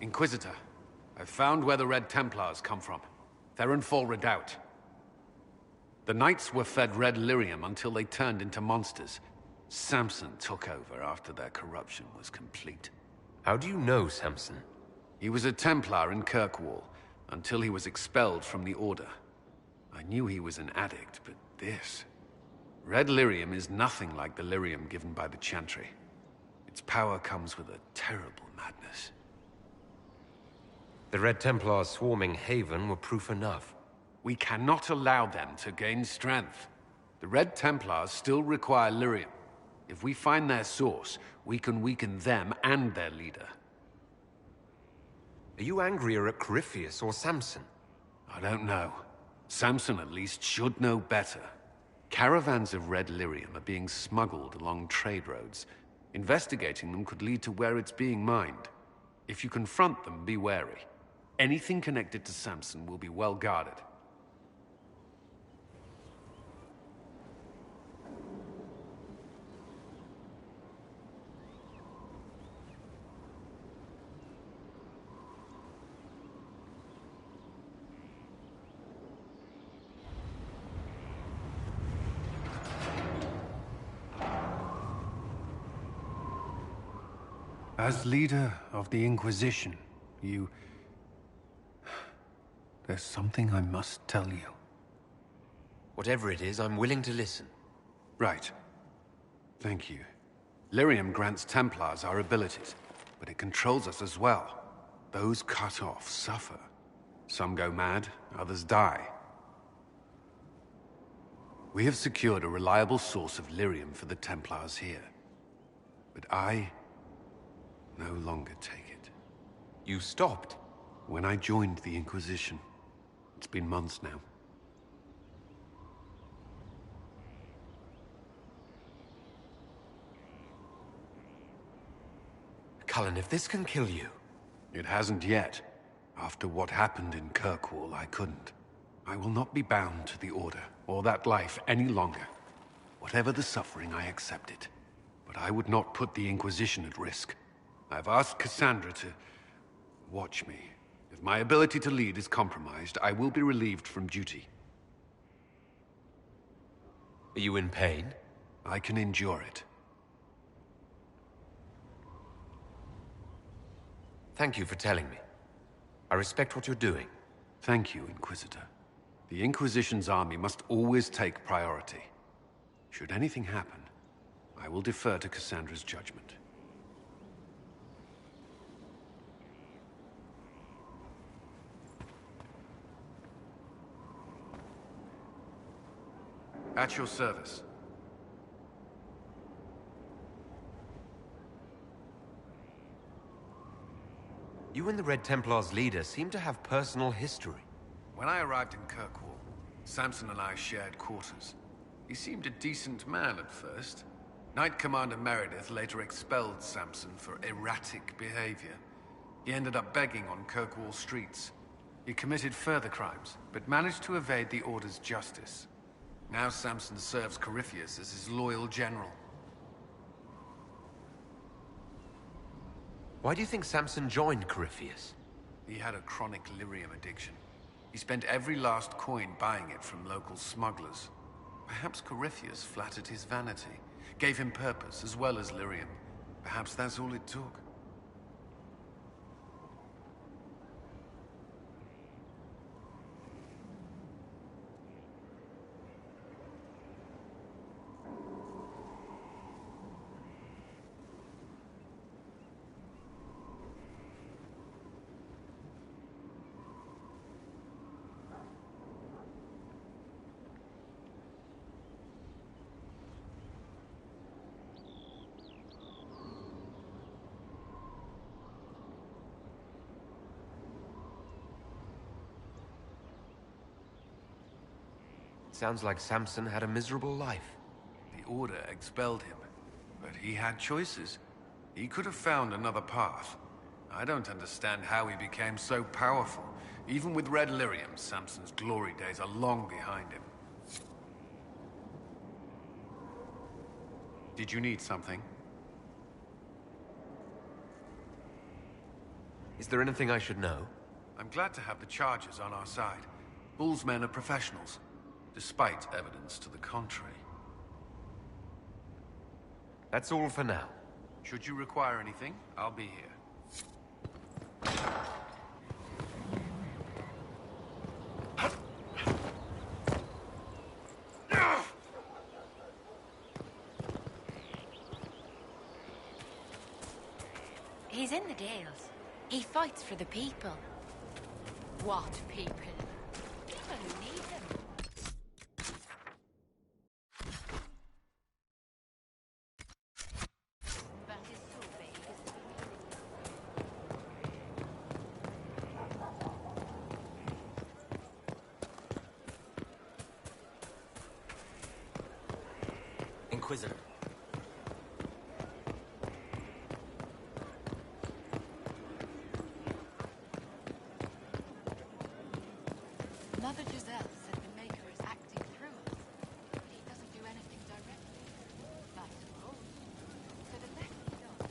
Speaker 5: Inquisitor, I've found where the Red Templars come from. Therenfall Redoubt. The Knights were fed red lyrium until they turned into monsters. Samson took over after their corruption was complete.
Speaker 4: How do you know Samson?
Speaker 5: He was a Templar in Kirkwall, until he was expelled from the Order. I knew he was an addict, but this... Red lyrium is nothing like the lyrium given by the Chantry. Its power comes with a terrible madness.
Speaker 4: The Red Templars swarming Haven were proof enough.
Speaker 5: We cannot allow them to gain strength. The Red Templars still require lyrium. If we find their source, we can weaken them and their leader.
Speaker 4: Are you angrier at Corypheus or Samson?
Speaker 5: I don't know. Samson at least should know better. Caravans of red lyrium are being smuggled along trade roads. Investigating them could lead to where it's being mined. If you confront them, be wary. Anything connected to Samson will be well guarded. As leader of the Inquisition, there's something I must tell you.
Speaker 4: Whatever it is, I'm willing to listen.
Speaker 5: Right. Thank you. Lyrium grants Templars our abilities, but it controls us as well. Those cut off suffer. Some go mad, others die. We have secured a reliable source of lyrium for the Templars here. But I no longer take it.
Speaker 4: You stopped?
Speaker 5: When I joined the Inquisition. It's been months now.
Speaker 4: Cullen, if this can kill you...
Speaker 5: It hasn't yet. After what happened in Kirkwall, I couldn't. I will not be bound to the Order, or that life any longer. Whatever the suffering, I accept it. But I would not put the Inquisition at risk. I've asked Cassandra to watch me. If my ability to lead is compromised, I will be relieved from duty.
Speaker 4: Are you in pain?
Speaker 5: I can endure it.
Speaker 4: Thank you for telling me. I respect what you're doing.
Speaker 5: Thank you, Inquisitor. The Inquisition's army must always take priority. Should anything happen, I will defer to Cassandra's judgment. At your service.
Speaker 4: You and the Red Templar's leader seem to have personal history.
Speaker 5: When I arrived in Kirkwall, Samson and I shared quarters. He seemed a decent man at first. Knight Commander Meredith later expelled Samson for erratic behavior. He ended up begging on Kirkwall streets. He committed further crimes, but managed to evade the Order's justice. Now Samson serves Corypheus as his loyal general.
Speaker 4: Why do you think Samson joined Corypheus?
Speaker 5: He had a chronic lyrium addiction. He spent every last coin buying it from local smugglers. Perhaps Corypheus flattered his vanity, gave him purpose as well as lyrium. Perhaps that's all it took.
Speaker 4: Sounds like Samson had a miserable life.
Speaker 5: The Order expelled him, but he had choices. He could have found another path. I don't understand how he became so powerful. Even with Red Lyrium, Samson's glory days are long behind him. Did you need something?
Speaker 4: Is there anything I should know?
Speaker 5: I'm glad to have the charges on our side. Bull's men are professionals, despite evidence to the contrary.
Speaker 4: That's all for now.
Speaker 5: Should you require anything, I'll be here.
Speaker 2: He's in the Dales. He fights for the people. What people? People who need them. That is so vague.
Speaker 6: Inquisitor.
Speaker 2: Mother Giselle said the Maker is acting through us, but he doesn't do anything directly. I suppose. So the less he does.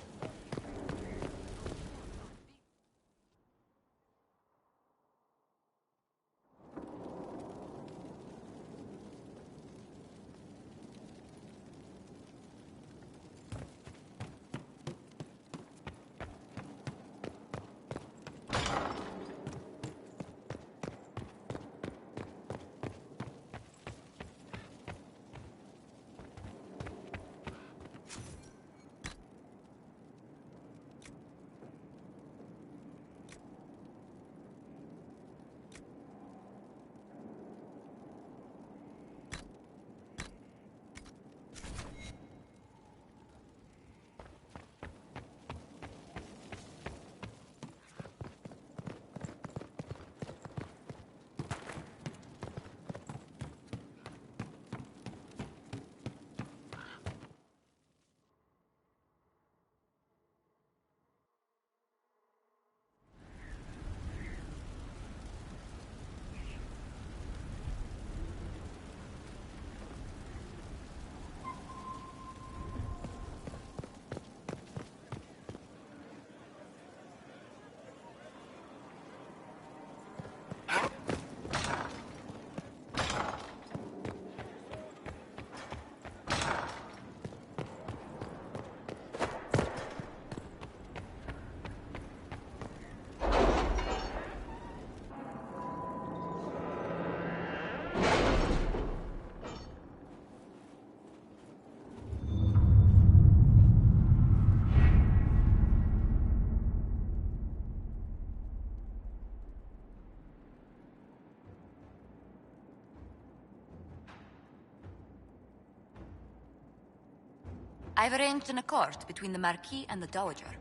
Speaker 7: I've arranged an accord between the Marquis and the Dowager.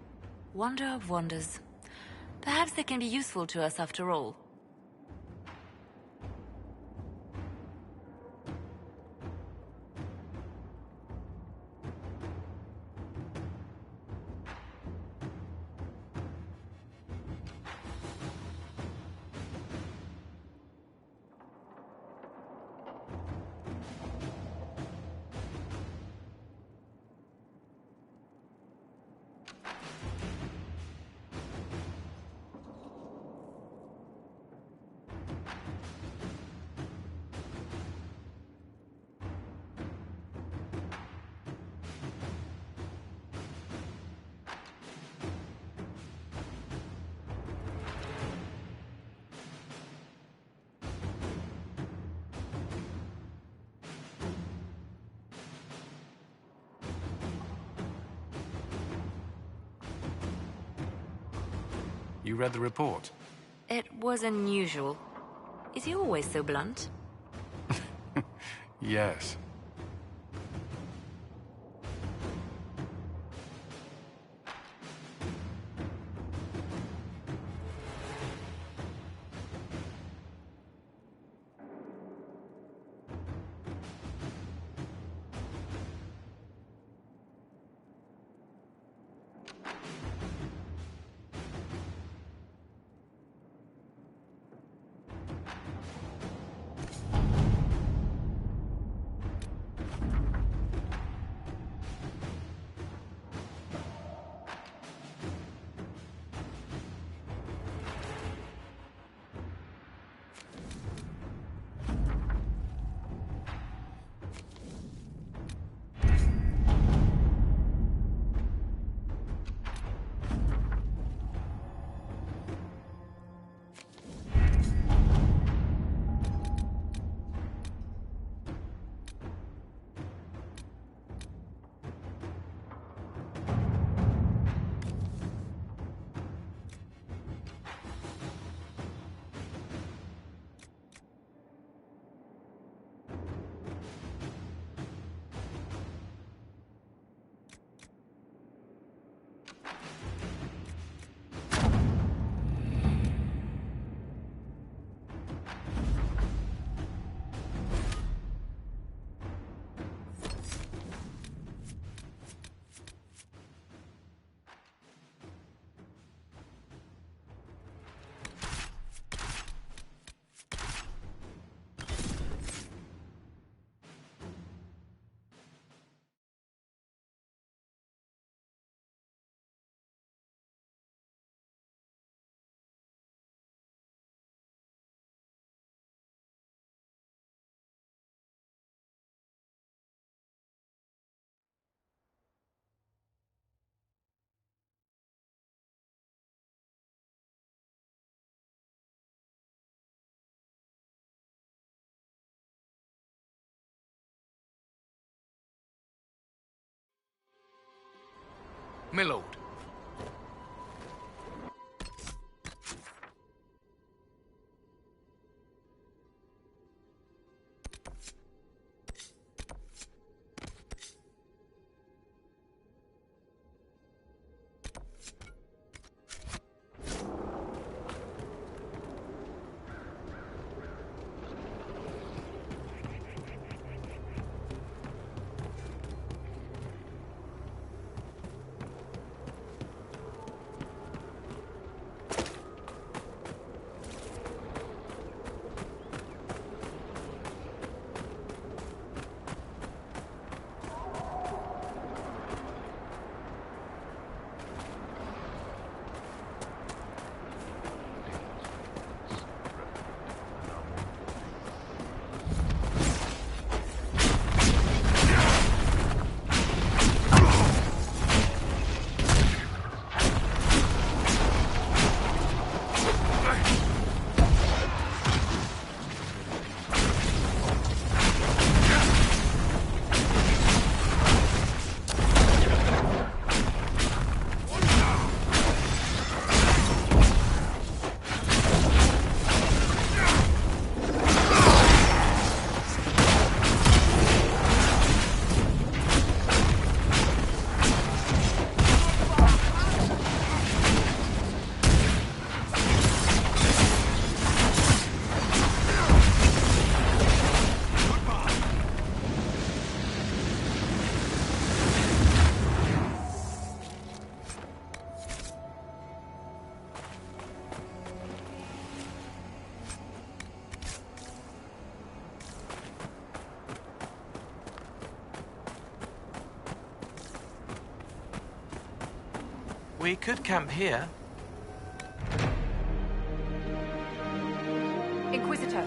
Speaker 8: Wonder of wonders.
Speaker 2: Perhaps they can be useful to us after all.
Speaker 5: You read the report?
Speaker 2: It was unusual. Is he always so blunt?
Speaker 5: Yes.
Speaker 3: My lord.
Speaker 7: We could camp here.
Speaker 2: Inquisitor.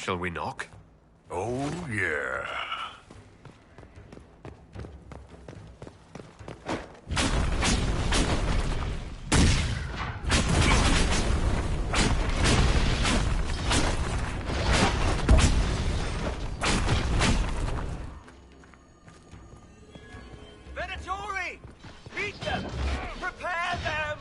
Speaker 4: Shall we knock?
Speaker 7: Oh, yeah.
Speaker 6: Venatori! Meet them! Prepare them!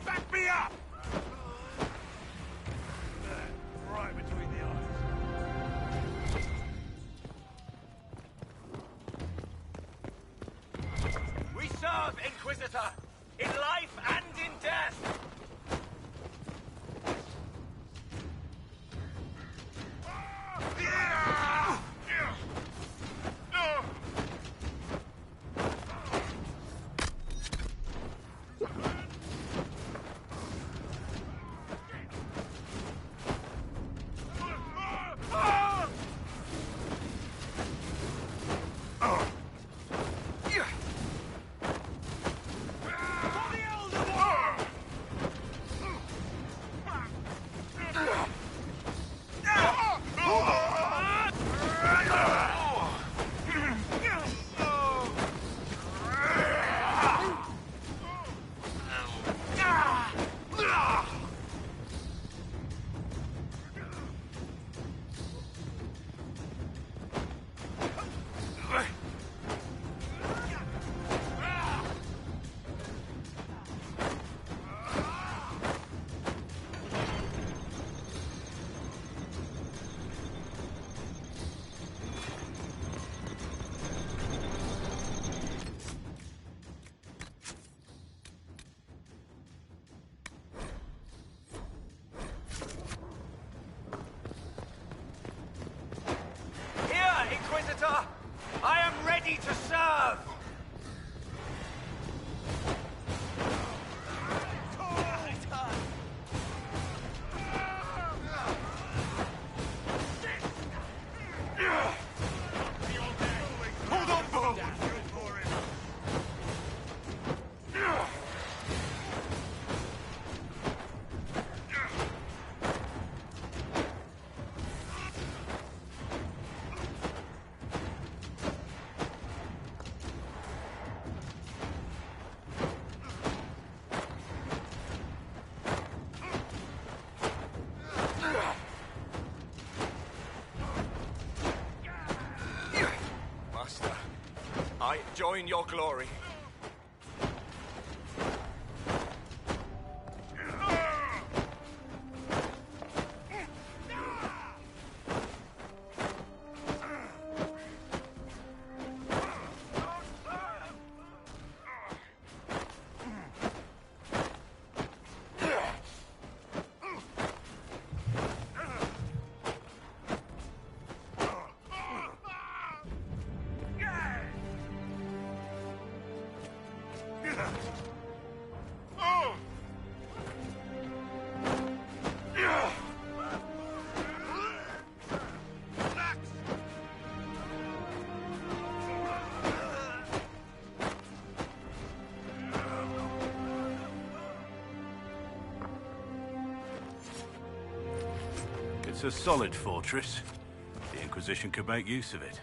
Speaker 7: Back me up! Right between the eyes.
Speaker 6: We serve, Inquisitor! In life and in death! Here, Inquisitor! I am ready to serve!
Speaker 7: Hold on, Bo!
Speaker 6: Master, I join your glory.
Speaker 7: It's a solid fortress. The Inquisition could make use of it.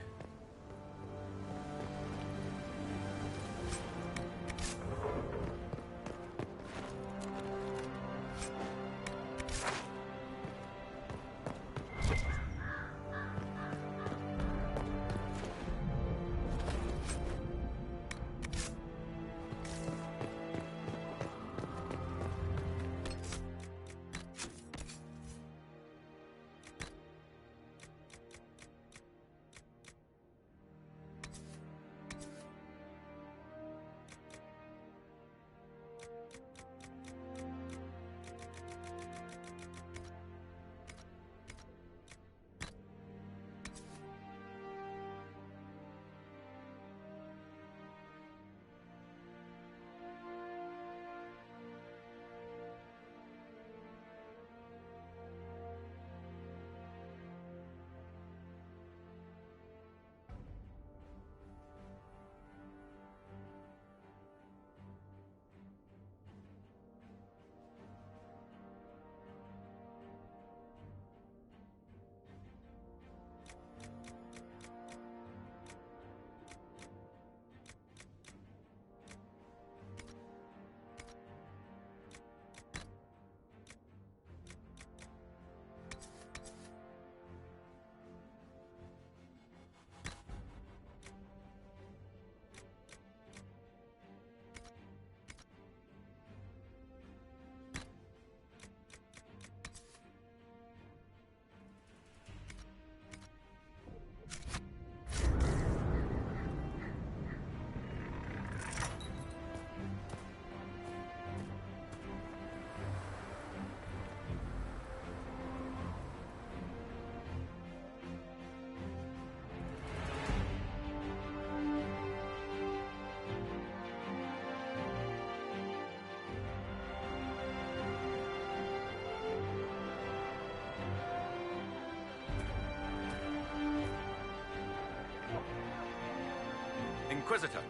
Speaker 6: Inquisitor,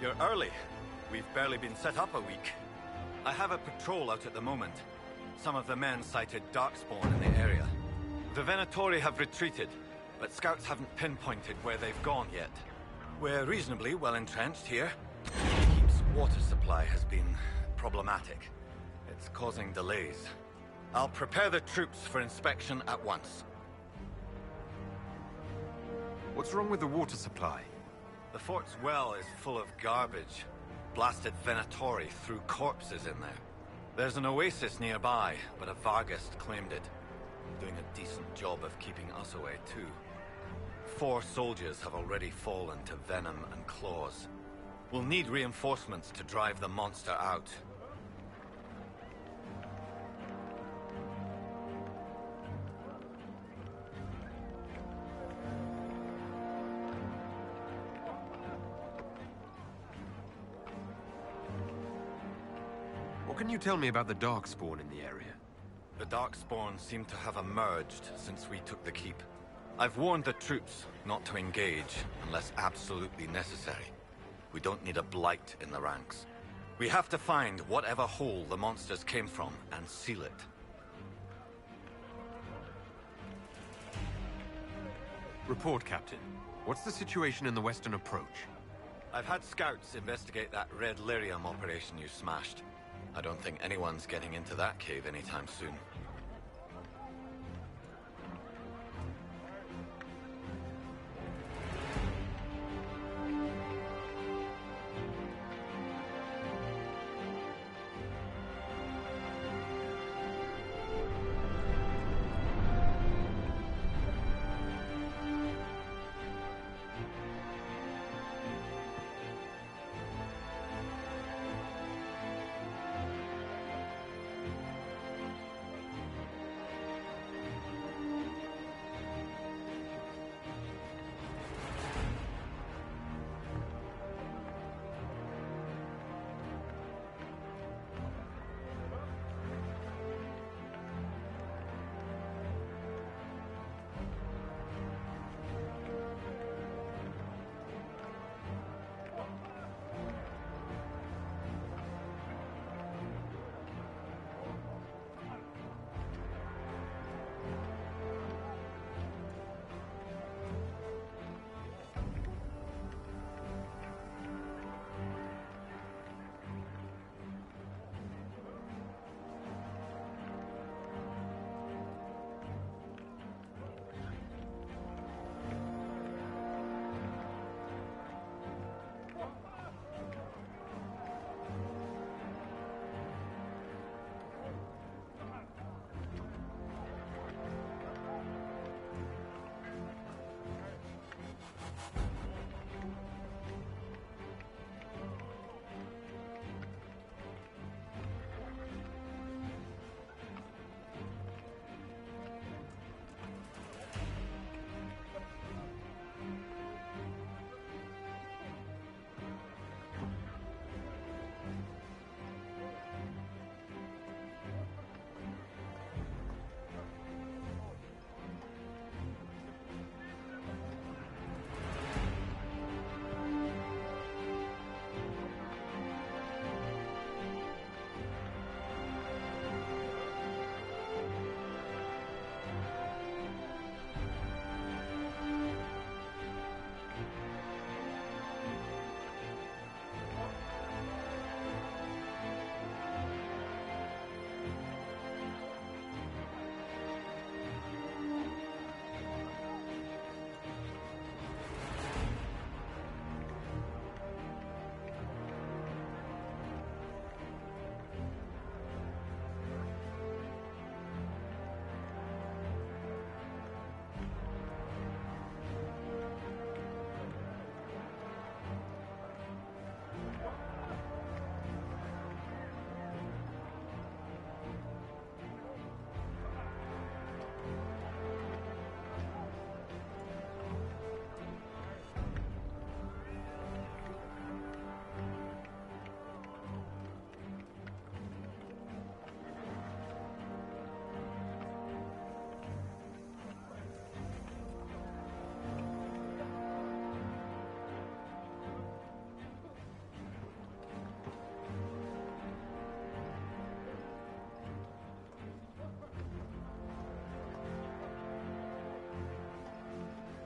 Speaker 6: you're early. We've barely been set up a week. I have a patrol out at the moment. Some of the men sighted Darkspawn in the area. The Venatori have retreated, but scouts haven't pinpointed where they've gone yet. We're reasonably well entrenched here. The keep's water supply has been problematic. It's causing delays. I'll prepare the troops for inspection at once.
Speaker 4: What's wrong with the water supply?
Speaker 6: The fort's well is full of garbage. Blasted Venatori threw corpses in there. There's an oasis nearby, but a Vargast claimed it. Doing a decent job of keeping us away, too. 4 soldiers have already fallen to venom and claws. We'll need reinforcements to drive the monster out.
Speaker 4: What can you tell me about the Darkspawn in the area?
Speaker 6: The Darkspawn seem to have emerged since we took the keep. I've warned the troops not to engage unless absolutely necessary. We don't need a blight in the ranks. We have to find whatever hole the monsters came from and seal it.
Speaker 4: Report, Captain. What's the situation in the western approach?
Speaker 6: I've had scouts investigate that Red Lyrium operation you smashed. I don't think anyone's getting into that cave anytime soon.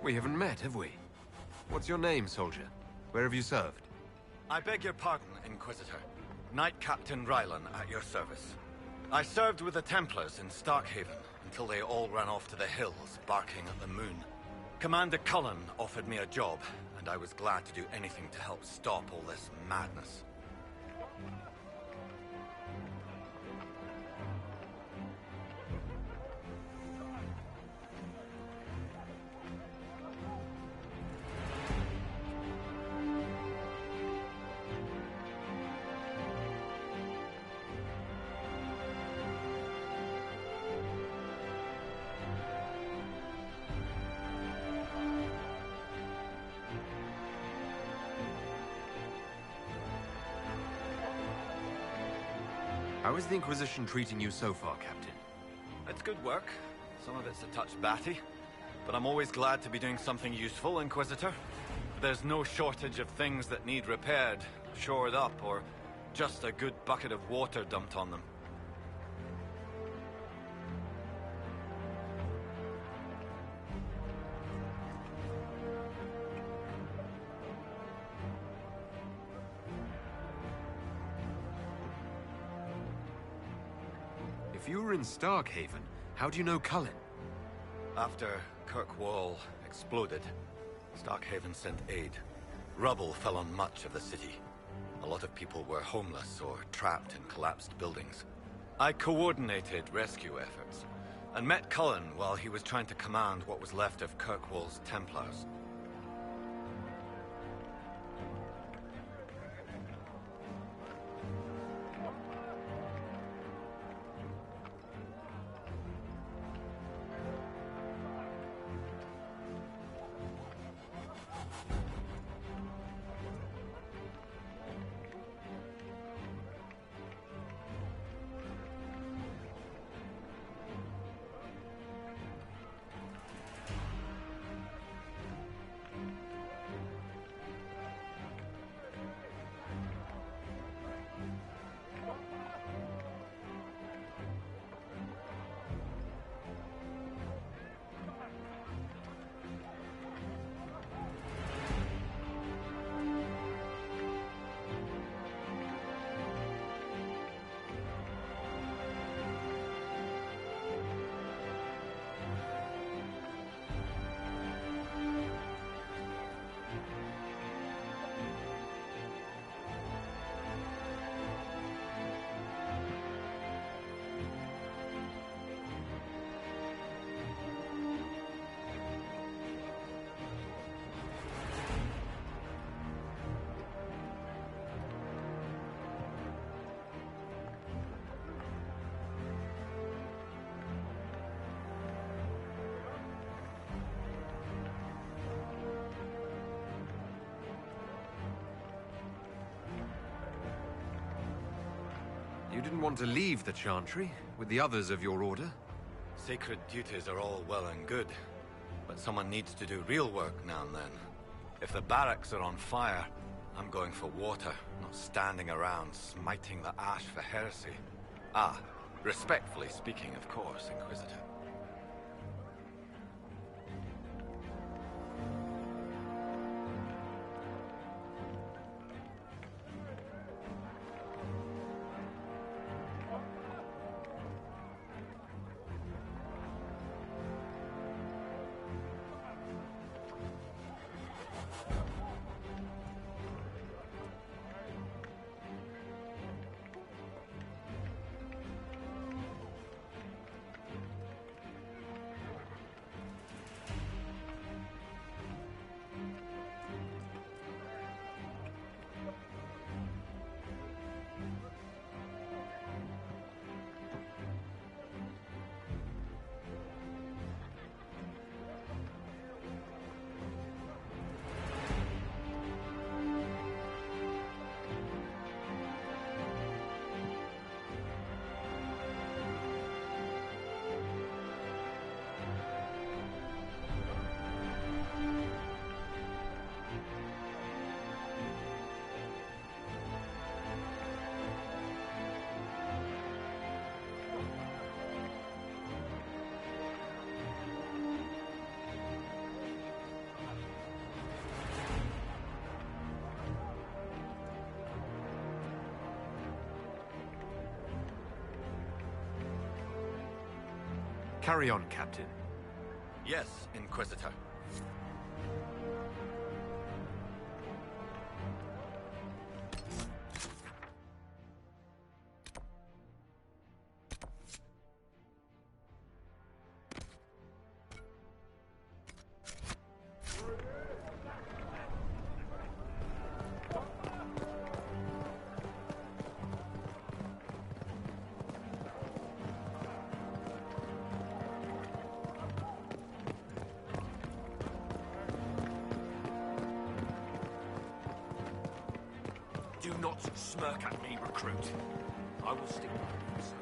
Speaker 4: We haven't met, have we? What's your name, soldier? Where have you served?
Speaker 6: I beg your pardon, Inquisitor. Knight Captain Rylan at your service. I served with the Templars in Starkhaven until they all ran off to the hills, barking at the moon. Commander Cullen offered me a job, and I was glad to do anything to help stop all this madness.
Speaker 4: How is the Inquisition treating you so far, Captain?
Speaker 6: It's good work. Some of it's a touch batty. But I'm always glad to be doing something useful, Inquisitor. There's no shortage of things that need repaired, shored up, or just a good bucket of water dumped on them.
Speaker 4: If you were in Starkhaven, how do you know Cullen?
Speaker 6: After Kirkwall exploded, Starkhaven sent aid. Rubble fell on much of the city. A lot of people were homeless or trapped in collapsed buildings. I coordinated rescue efforts, and met Cullen while he was trying to command what was left of Kirkwall's Templars.
Speaker 4: You didn't want to leave the Chantry with the others of your order?
Speaker 6: Sacred duties are all well and good, but someone needs to do real work now and then. If the barracks are on fire, I'm going for water, not standing around smiting the ash for heresy. Ah, respectfully speaking, of course, Inquisitor.
Speaker 4: Carry on, Captain.
Speaker 6: Yes, Inquisitor.
Speaker 3: Do not smirk at me, recruit. I will stick my nose.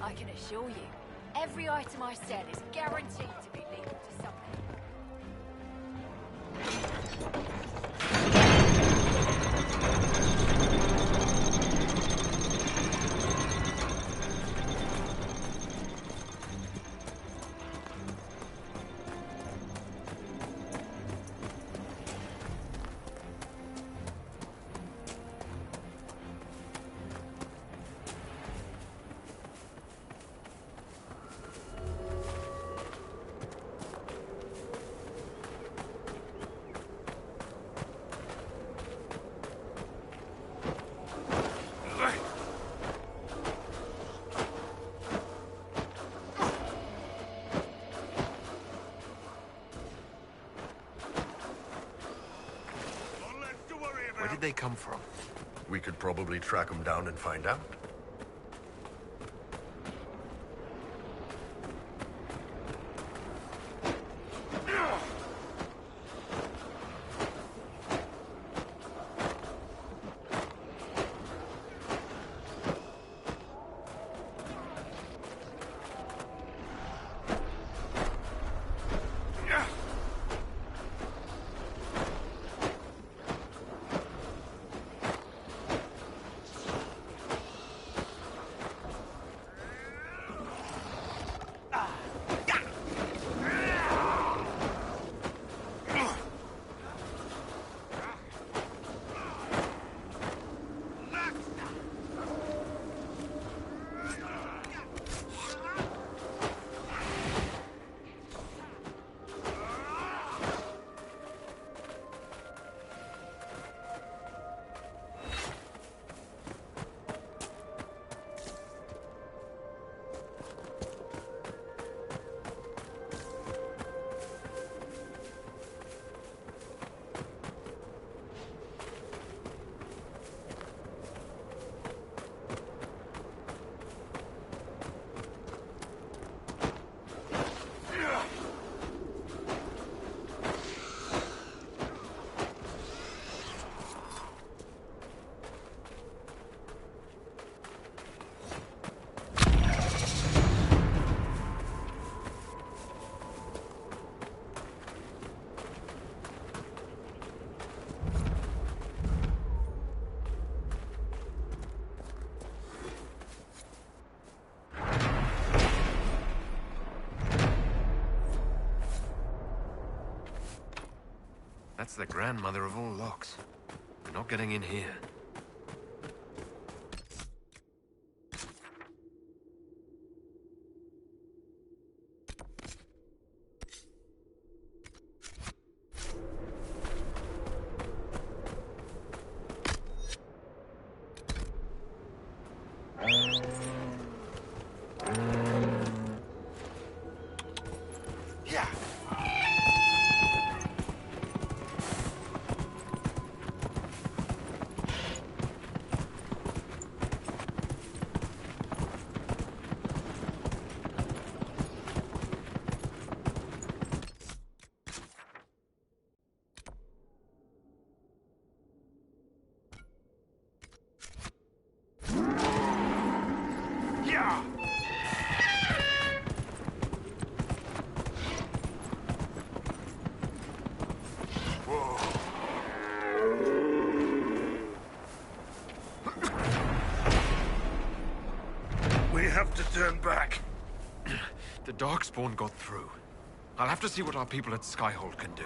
Speaker 2: I can assure you, every item I sell is guaranteed to be legal to something.
Speaker 4: Where did they come from?
Speaker 8: We could probably track them down and find out.
Speaker 4: That's the grandmother of all locks. We're not getting in here.
Speaker 8: We have to turn back.
Speaker 4: The Darkspawn got through. I'll have to see what our people at Skyhold can do.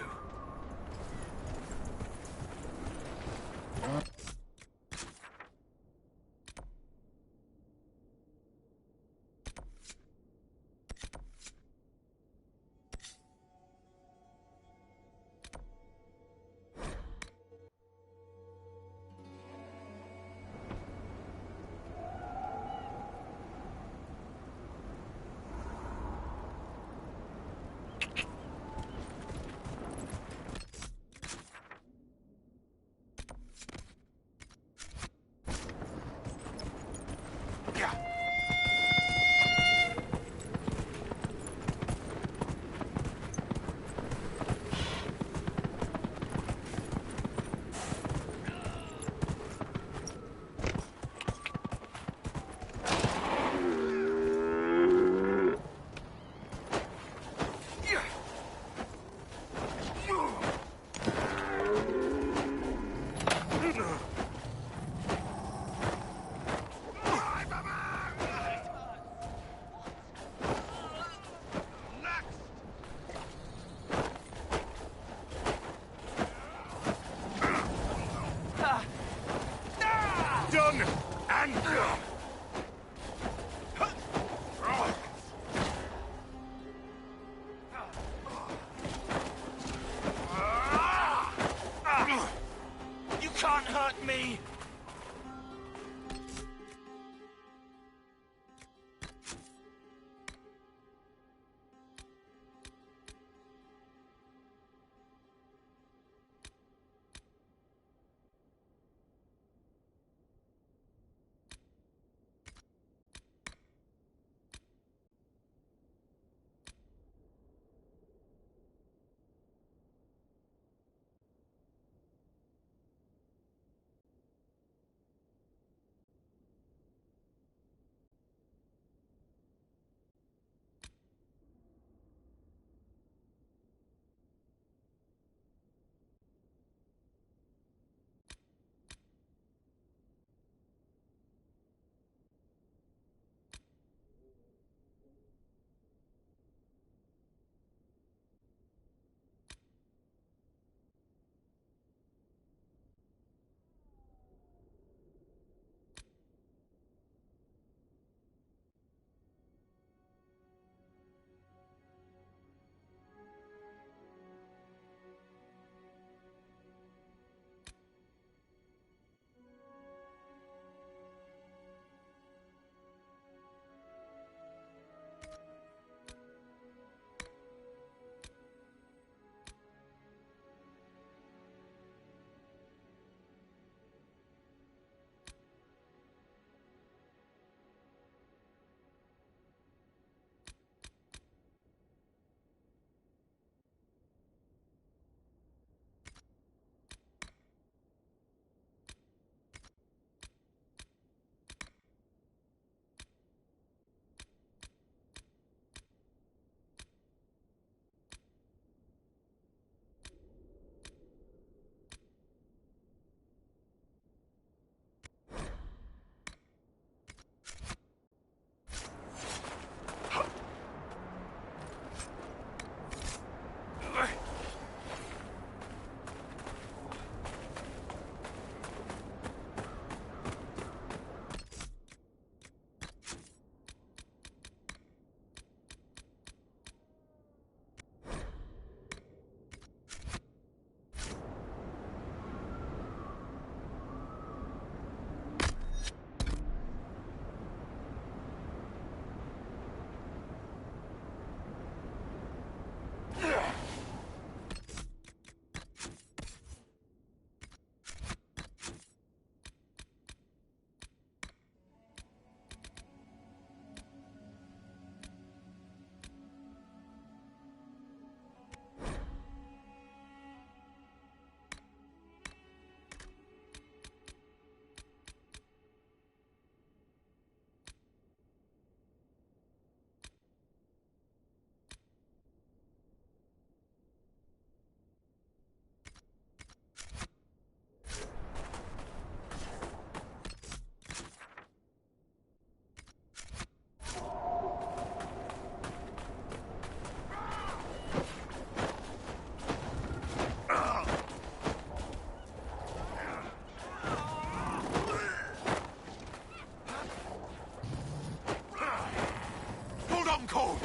Speaker 8: Stone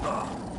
Speaker 8: Cold!